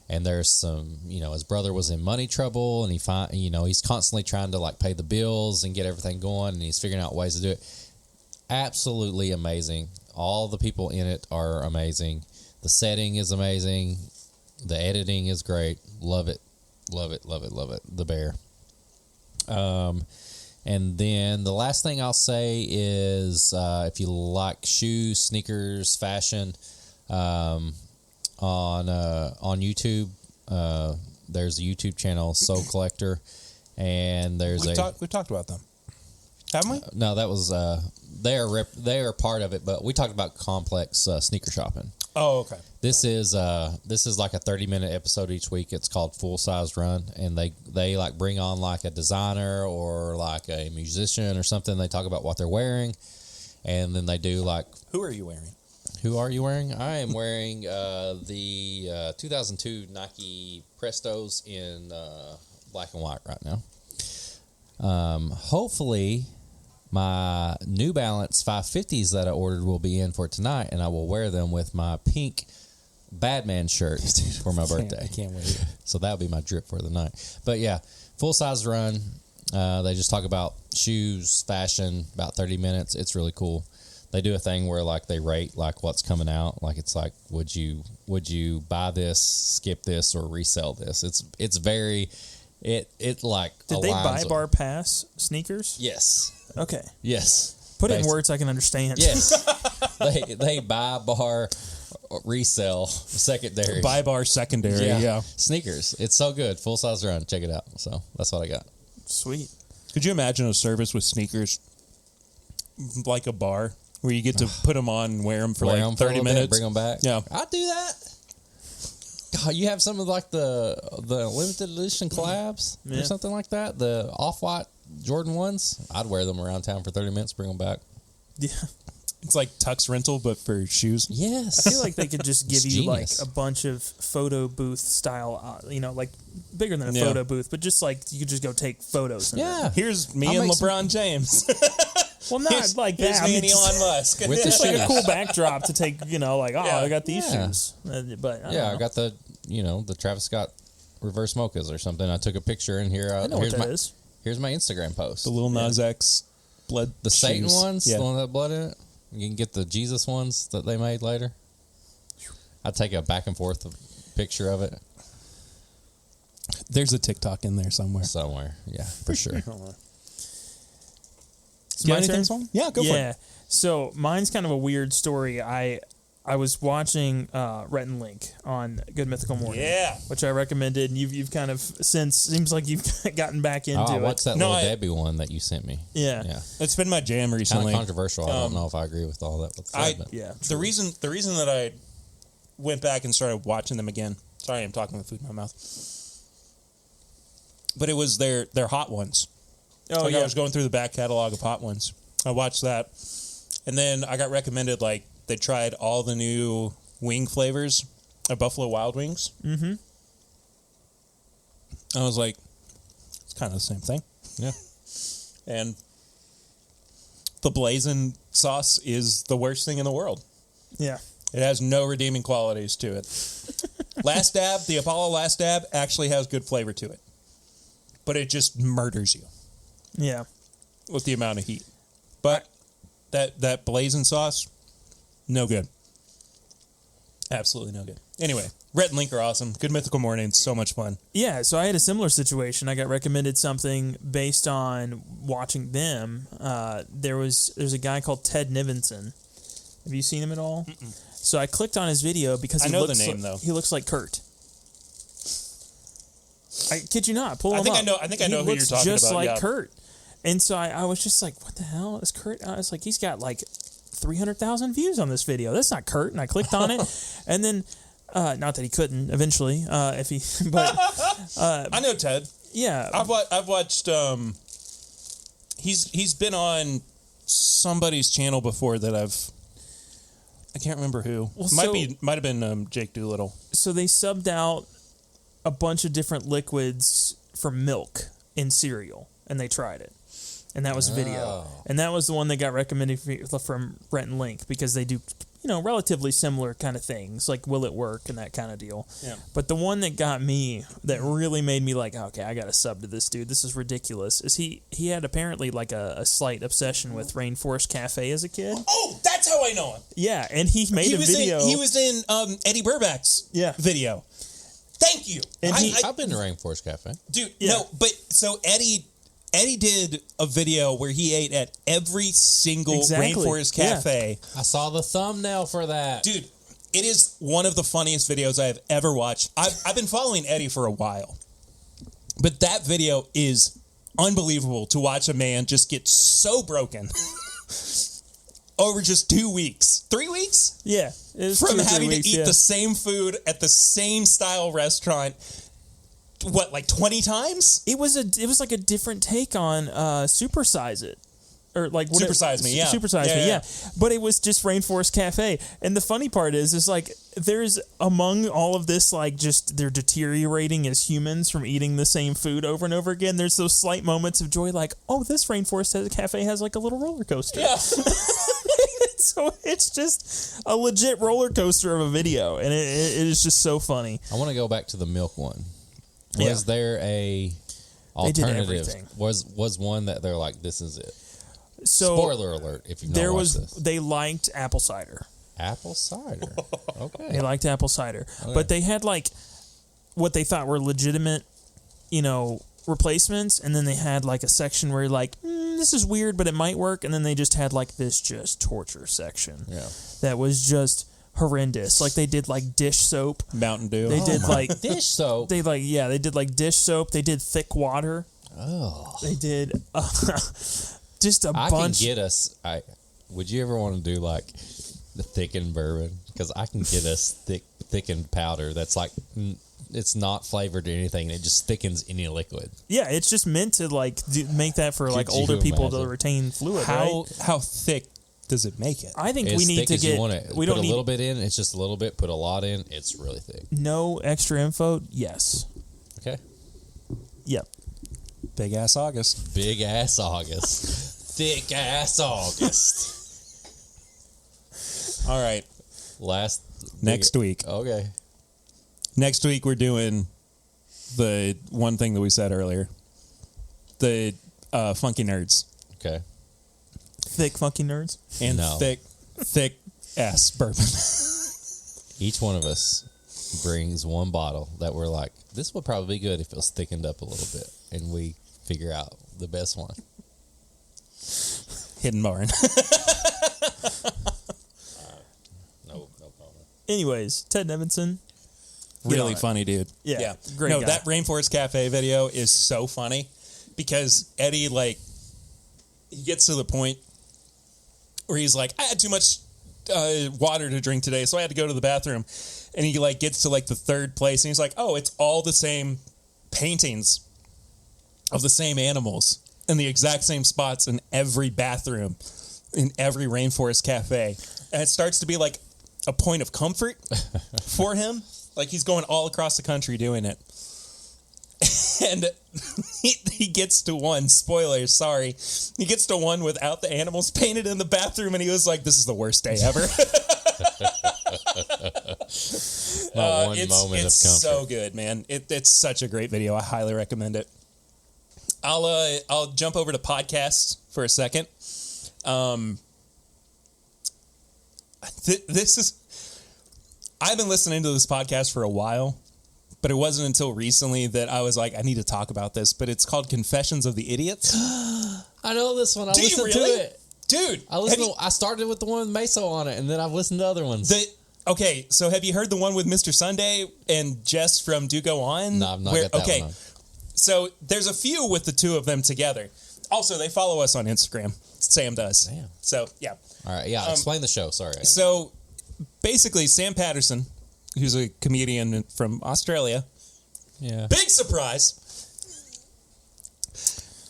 And there's some, his brother was in money trouble, and he's constantly trying to like pay the bills and get everything going, and he's figuring out ways to do it. Absolutely amazing. All the people in it are amazing. The setting is amazing. The editing is great. Love it. Love it. Love it. Love it. The Bear. And then the last thing I'll say is if you like shoes, sneakers, fashion, on YouTube, there's a YouTube channel, Soul Collector, and there's We've talked about them, haven't we? No, that was they are part of it, but we talked about complex sneaker shopping. Oh, okay. This is like a 30-minute episode each week. It's called Full Size Run, and they like bring on like a designer or like a musician or something. They talk about what they're wearing, and then they do like, Who are you wearing? who are you wearing? I am wearing the 2002 Nike Prestos in black and white right now. Hopefully my New Balance 550s that I ordered will be in for tonight, and I will wear them with my pink Batman shirt for my birthday. I can't wait. So that would be my drip for the night. But yeah, full size run. They just talk about shoes, fashion, about 30 minutes. It's really cool. They do a thing where like they rate like what's coming out. Like it's like, would you buy this, skip this, or resell this? It's very it like. Did they buy bar pass sneakers? Yes. Okay. Yes. Put it in words I can understand. Yes. they buy bar, resell secondary. Buy bar secondary. Yeah. Sneakers. It's so good. Full size run. Check it out. So that's what I got. Sweet. Could you imagine a service with sneakers like a bar where you get to put them on and wear them for like 30 minutes? Bring them back. Yeah. I'd do that. God, you have some of like the limited edition collabs or something like that. The off-white Jordan ones. I'd wear them around town for 30 minutes, bring them back. Yeah. It's like Tux rental, but for shoes. Yes. I feel like they could just give you genius. like a bunch of photo booth style, like bigger than a photo booth, but just like you could just go take photos. Yeah. Here's me I'll and make LeBron James. Well, not like Here's that. me I and mean, Elon Musk. With the just like a shoes. cool backdrop to take, I got these Yeah. shoes. But I Yeah, don't I got the Travis Scott reverse mochas or something. I took a picture and here. I know what here's that my is. here's my Instagram post. The Lil Nas X blood The Satan shoes. ones, Yeah. the one that had blood in it. You can get the Jesus ones that they made later. I'd take a back and forth picture of it There's a TikTok in there somewhere. somewhere. Yeah, for sure. It's my anything, turn? Swan? Yeah, go for it. So mine's kind of a weird story. I was watching Rhett and Link on Good Mythical Morning. Yeah. Which I recommended, and you've kind of since seems like you've gotten back into Oh, it. what's that No, little I- Debbie one that you sent me? Yeah. Yeah. It's been my jam Kind recently. of controversial. I don't know if I agree with all that. But Yeah. The reason that I went back and started watching them again. Sorry, I'm talking with food in my mouth. But it was their hot ones. Oh, I yeah. was going through the back catalog of hot ones. I watched that, and then I got recommended like they tried all the new wing flavors of Buffalo Wild Wings. Mm-hmm. I was like, it's kind of the same thing. yeah. And the blazing sauce is the worst thing in the world. Yeah. It has no redeeming qualities to it. Last Dab, the Apollo Last Dab, actually has good flavor to it. But it just murders you Yeah. with the amount of heat. But that blazing sauce, no good. Absolutely no good. Anyway, Rhett and Link are awesome. Good Mythical Morning, so much fun. Yeah, so I had a similar situation. I got recommended something based on watching them. There's a guy called Ted Nivenson. Have you seen him at all? Mm-mm. So I clicked on his video because I he know looks the name, like, though. He looks like Kurt. I kid you not. Pull him think up. I know- I think I know He who you're looks talking just about, like yeah. Kurt. And so I was just like, what the hell is Kurt? I was like, he's got like 300,000 views on this video. That's not Kurt. And I clicked on it, and then not that he couldn't eventually, if he, but I know Ted. yeah, I've watched. He's been on somebody's channel before that I can't remember who. Well, Might have been Jake Doolittle. so they subbed out a bunch of different liquids for milk in cereal, and they tried it, and that was video, and that was the one that got recommended from Rhett and Link because they do, relatively similar kind of things, like will it work and that kind of deal. Yeah. But the one that got me, that really made me like, okay, I got to sub to this dude. This is ridiculous. Is he had apparently like a slight obsession with Rainforest Cafe as a kid. Oh, that's how I know him. Yeah, and he made a video. He was in Eddie Burback's video. Thank you. And I've been to Rainforest Cafe. Dude, Yeah. no, but so Eddie did a video where he ate at every single Exactly. Rainforest Yeah. Cafe. I saw the thumbnail for that. Dude, it is one of the funniest videos I have ever watched. I've been following Eddie for a while, but that video is unbelievable to watch a man just get so broken over just 2 weeks, 3 weeks Yeah, it was from 2 or 3 having weeks, to eat yeah. the same food at the same style restaurant. What, like 20 times? It was like a different take on Super Size It. Or like Super Size Me, yeah. Super Size Yeah, Me, yeah. yeah. But it was just Rainforest Cafe. And the funny part is like there's among all of this, like just they're deteriorating as humans from eating the same food over and over again. There's those slight moments of joy, like, oh, this Rainforest Cafe has like a little roller coaster. Yeah. So it's just a legit roller coaster of a video, and it is just so funny. I want to go back to the milk one. Yeah. Was there a They did alternative? everything. Was one that they're like, this is it? So Spoiler alert! If you've not there watched was this, they liked apple cider. apple cider. Okay. They liked apple cider, Okay. but they had like what they thought were legitimate, replacements, and then they had like a section where you're like, this is weird, but it might work, and then they just had like this just torture section. Yeah. That was just horrendous. Like they did like dish soap. Mountain Dew. They did like dish soap. they did like dish soap. They did thick water. Oh. They did just a I bunch. can get us. Would you ever want to do like the thickened bourbon? Because I can get us thickened powder that's like it's not flavored or anything. And it just thickens any liquid. Yeah, it's just meant to like make that for like Could you older people to imagine? retain fluid. How right? how thick does it make it? I think As we need thick to as you get. want it. We Put don't a need little bit in. It's just a little bit. Put a lot in. It's really thick. no extra info. Yes. Okay. Yep. Big ass August. Big ass August. Thick ass August. All right. Next week. Okay. Next week we're doing the one thing that we said earlier. The funky nerds Okay. Thick funky nerds. and No. thick ass bourbon. Each one of us brings one bottle that we're like, this would probably be good if it was thickened up a little bit, and we figure out the best one. Hidden barn. No problem. Anyways, Ted Nevinson. Get on Really it. funny dude. Yeah, great No, guy. that Rainforest Cafe video is so funny because Eddie, like, he gets to the point where he's like, I had too much water to drink today, so I had to go to the bathroom. And he, like, gets to, like, the third place, and he's like, oh, it's all the same paintings of the same animals in the exact same spots in every bathroom in every Rainforest Cafe. And it starts to be, like, a point of comfort for him. Like, he's going all across the country doing it. And he gets to one, spoilers, sorry. He gets to one without the animals painted in the bathroom, and he was like, this is the worst day ever. Not one moment of comfort. It's so good, man. It's such a great video. I highly recommend it. I'll jump over to podcasts for a second. I've been listening to this podcast for a while, but it wasn't until recently that I was like, I need to talk about this. But it's called Confessions of the Idiots. I know this one. I Do you listened really? to it. Dude, I started with the one with Meso on it, and then I've listened to other ones. Okay, so have you heard the one with Mr. Sunday and Jess from Do Go On? No, I've not got that one on. So there's a few with the two of them together. Also, they follow us on Instagram. Sam does. Damn. So, yeah. All right, yeah, explain the show. Sorry. So basically, Sam Patterson, who's a comedian from Australia, Yeah. big surprise,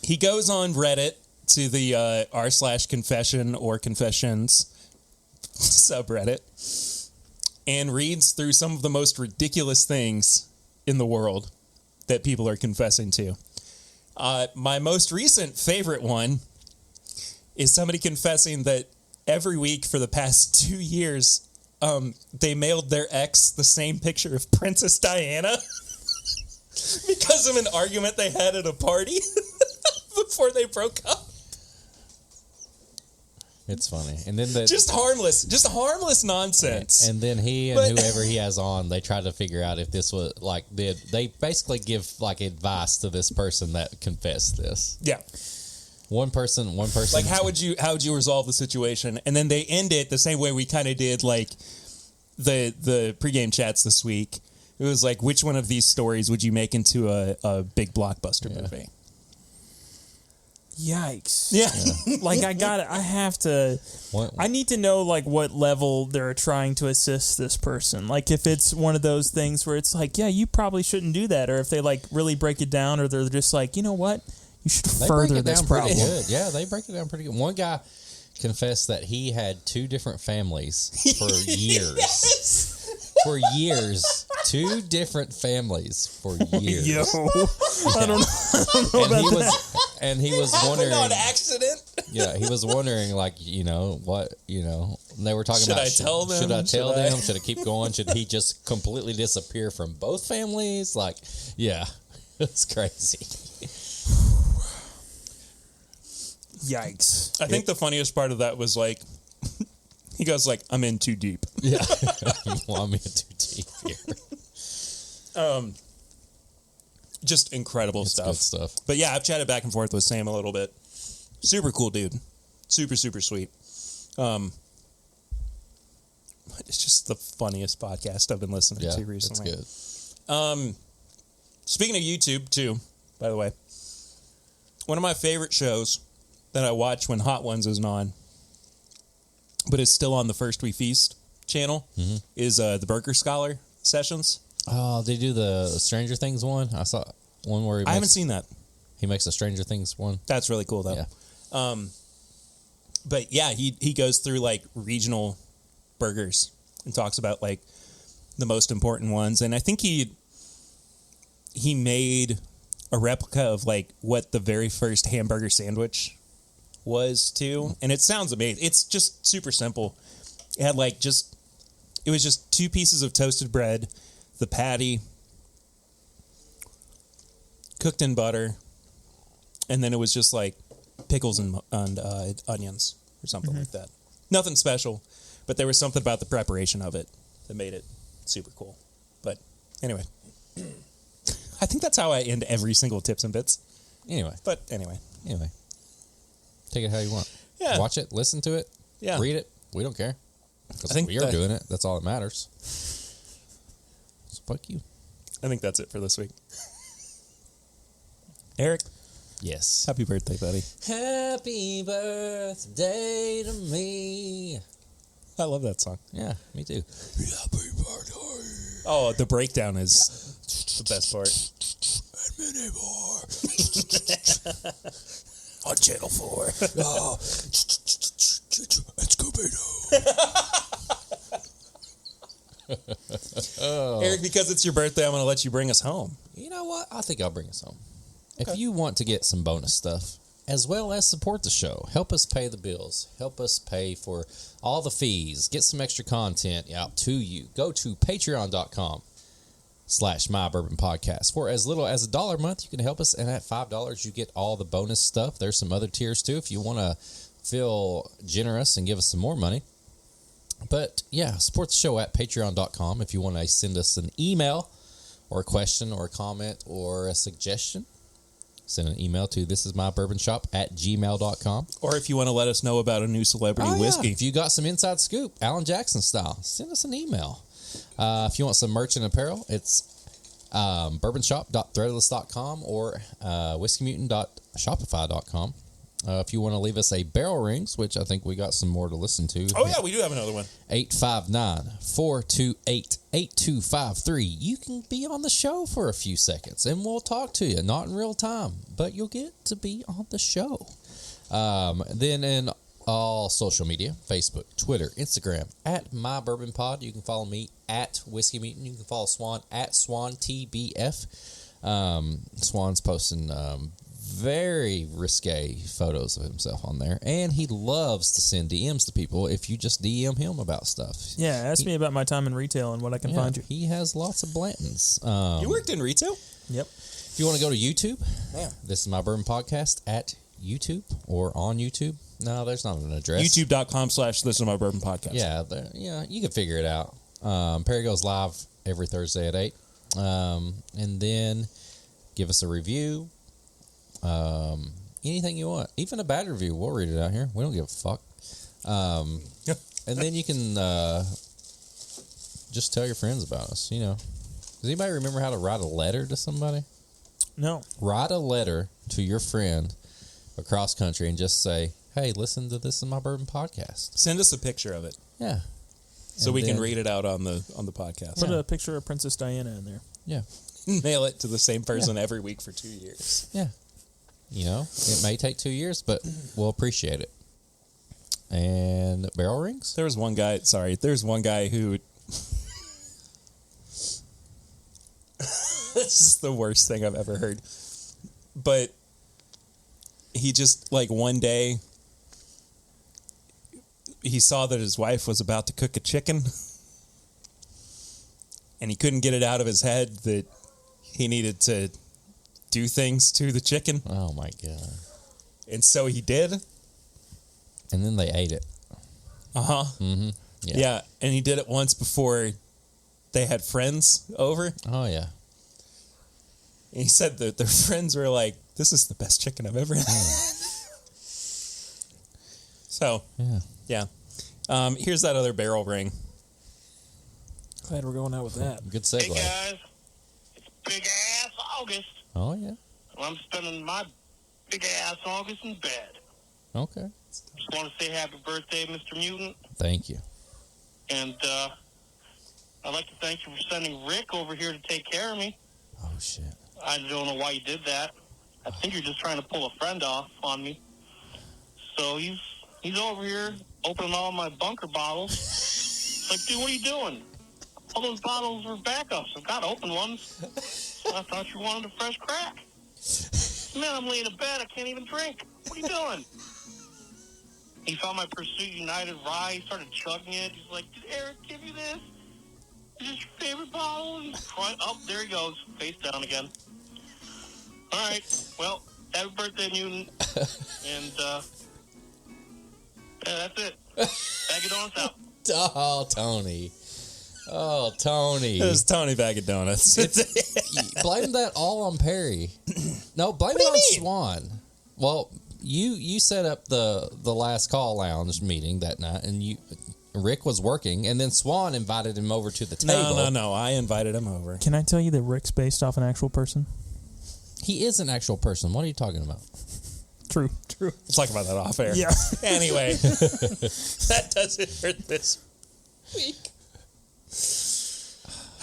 he goes on Reddit to the r/confession or confessions subreddit and reads through some of the most ridiculous things in the world that people are confessing to. My most recent favorite one is somebody confessing that every week for the past 2 years, they mailed their ex the same picture of Princess Diana because of an argument they had at a party before they broke up. It's funny. And then Just harmless nonsense. and then he and whoever he has on, they try to figure out if this was like they basically give like advice to this person that confessed this. Yeah. One person. Like how would you resolve the situation? And then they end it the same way we kind of did like the pregame chats this week. It was like, which one of these stories would you make into a big blockbuster movie? Yikes. Yeah. Like I have to. I need to know like what level they're trying to assist this person. Like if it's one of those things where it's like, yeah, you probably shouldn't do that, or if they like really break it down, or they're just like, you know what, you should they further break it this down problem. pretty good. Yeah, they break it down pretty good. One guy confessed that he had 2 different families for years. Yes. For years. 2 different families for years. Yo, I don't know and he was wondering on accident. Yeah, he was wondering, like, what, they were talking Should about. I tell them? Should I tell Should I? them? Should I keep going? Should he just completely disappear from both families? Like, yeah, it's crazy. Yikes. I think the funniest part of that was like, he goes like, I'm in too deep. Yeah, well, I'm in too deep here. Just incredible It's stuff. good stuff. But yeah, I've chatted back and forth with Sam a little bit. Super cool dude. Super, super sweet. It's just the funniest podcast I've been listening Yeah, to recently. it's good. Speaking of YouTube, too, by the way, one of my favorite shows that I watch when Hot Ones isn't on, but it's still on the First We Feast channel, is the Burger Scholar Sessions. Oh, they do the Stranger Things one? I saw one where I haven't seen that. he makes a Stranger Things one. That's really cool, though. Yeah. But yeah, he goes through like regional burgers and talks about like the most important ones. And I think he made a replica of like what the very first hamburger sandwich was too. And it sounds amazing. It's just super simple. It had like it was just 2 pieces of toasted bread, the patty, cooked in butter, and then it was just like pickles and onions or something like that. Nothing special, but there was something about the preparation of it that made it super cool. But anyway, I think that's how I end every single Tips and Bits. Anyway, take it how you want. Yeah. Watch it, listen to it, Yeah. read it. We don't care. Because I think we are doing it. That's all that matters. So fuck you. I think that's it for this week. Eric, Yes. happy birthday, buddy. Happy birthday to me. I love that song. Yeah, me too. Happy birthday. Oh, the breakdown is the best part. And many more. On Channel 4. Oh. And Scooby-Doo. Eric, because it's your birthday, I'm going to let you bring us home. You know what? I think I'll bring us home. If you want to get some bonus stuff, as well as support the show, help us pay the bills, help us pay for all the fees, get some extra content out to you, go to patreon.com/mybourbonpodcast. For as little as $1 a month, you can help us, and at $5, you get all the bonus stuff. There's some other tiers, too, if you want to feel generous and give us some more money. But, yeah, support the show at patreon.com if you want to send us an email or a question or a comment or a suggestion. Send an email to thisismybourbonshop@gmail.com. Or if you want to let us know about a new celebrity whiskey. If you got some inside scoop, Alan Jackson style, send us an email. If you want some merch and apparel, it's bourbonshop.threadless.com or whiskeymutant.shopify.com. If you want to leave us a barrel rings, which I think we got some more to listen to. Oh, yeah, we do have another one. 859-428-8253. You can be on the show for a few seconds, and we'll talk to you. Not in real time, but you'll get to be on the show. Then in all social media, Facebook, Twitter, Instagram, at MyBourbonPod. You can follow me at Whiskey Mutant. You can follow Swan at SwanTBF. Swan's posting very risque photos of himself on there, and he loves to send DMs to people if you just DM him about stuff. Yeah, ask me about my time in retail and what I can find you. He has lots of blantons. You worked in retail? Yep. If you want to go to YouTube, This is My Bourbon Podcast at YouTube or on YouTube. No, there's not an address. YouTube.com/thisismybourbonpodcast. Yeah, you can figure it out. Perry goes live every Thursday at 8. And then give us a review. Anything you want, even a bad review, we'll read it out here. We don't give a fuck. And then you can just tell your friends about us. Does anybody remember how to write a letter to somebody? No. Write a letter to your friend across country and just say, "Hey, listen to This Is My Bourbon Podcast." Send us a picture of it Yeah, so we can read it out on the podcast. Put a picture of Princess Diana in there. yeah, Mail it to the same person every week for 2 years. yeah. It may take 2 years, but we'll appreciate it. And barrel rings? There's one guy who this is the worst thing I've ever heard. But he just, like, one day he saw that his wife was about to cook a chicken, and he couldn't get it out of his head that he needed to do things to the chicken. Oh my God. And so he did. And then they ate it. Uh-huh. Mm-hmm. Yeah. And he did it once before they had friends over. Oh, yeah. And he said that their friends were like, this is the best chicken I've ever had. So, yeah. Here's that other barrel ring. Glad we're going out with that. Good Hey segue. guys, it's Big Ass August. Oh, yeah. Well, I'm spending my Big Ass August in bed. Okay. Just want to say happy birthday, Mr. Mutant. Thank you. And I'd like to thank you for sending Rick over here to take care of me. Oh, shit. I don't know why you did that. I think you're just trying to pull a friend off on me. So he's over here opening all my bunker bottles. It's like, dude, what are you doing? All those bottles were backups. I've got open ones. I thought you wanted a fresh crack. Man, I'm laying in bed. I can't even drink. What are you doing? He found my Pursuit United rye. He started chugging it. He's like, did Eric give you this? Is this your favorite bottle? And he's crying. Oh, there he goes. Face down again. All right. Well, happy birthday, Mutant. And, yeah, that's it. Bag of donuts out. Oh, Tony. Oh, Tony. It was Tony Bag of Donuts. Blame that all on Perry. No, blame it on Swan. Well, you set up the last call lounge meeting that night, and Rick was working, and then Swan invited him over to the table. No. I invited him over. Can I tell you that Rick's based off an actual person? He is an actual person. What are you talking about? True. We'll talk about that off air. Yeah. Anyway, that does it for this week.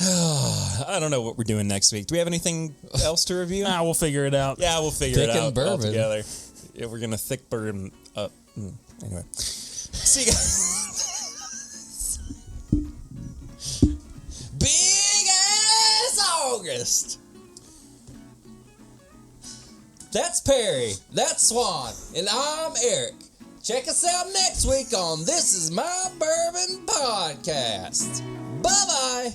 I don't know what we're doing next week. Do we have anything else to review? We'll figure it out. Yeah, we'll figure it Thick and out bourbon. all together. Yeah, we're going to thick bourbon up. Anyway. See you guys. Big Ass August. That's Perry. That's Swan. And I'm Eric. Check us out next week on This Is My Bourbon Podcast. Bye-bye.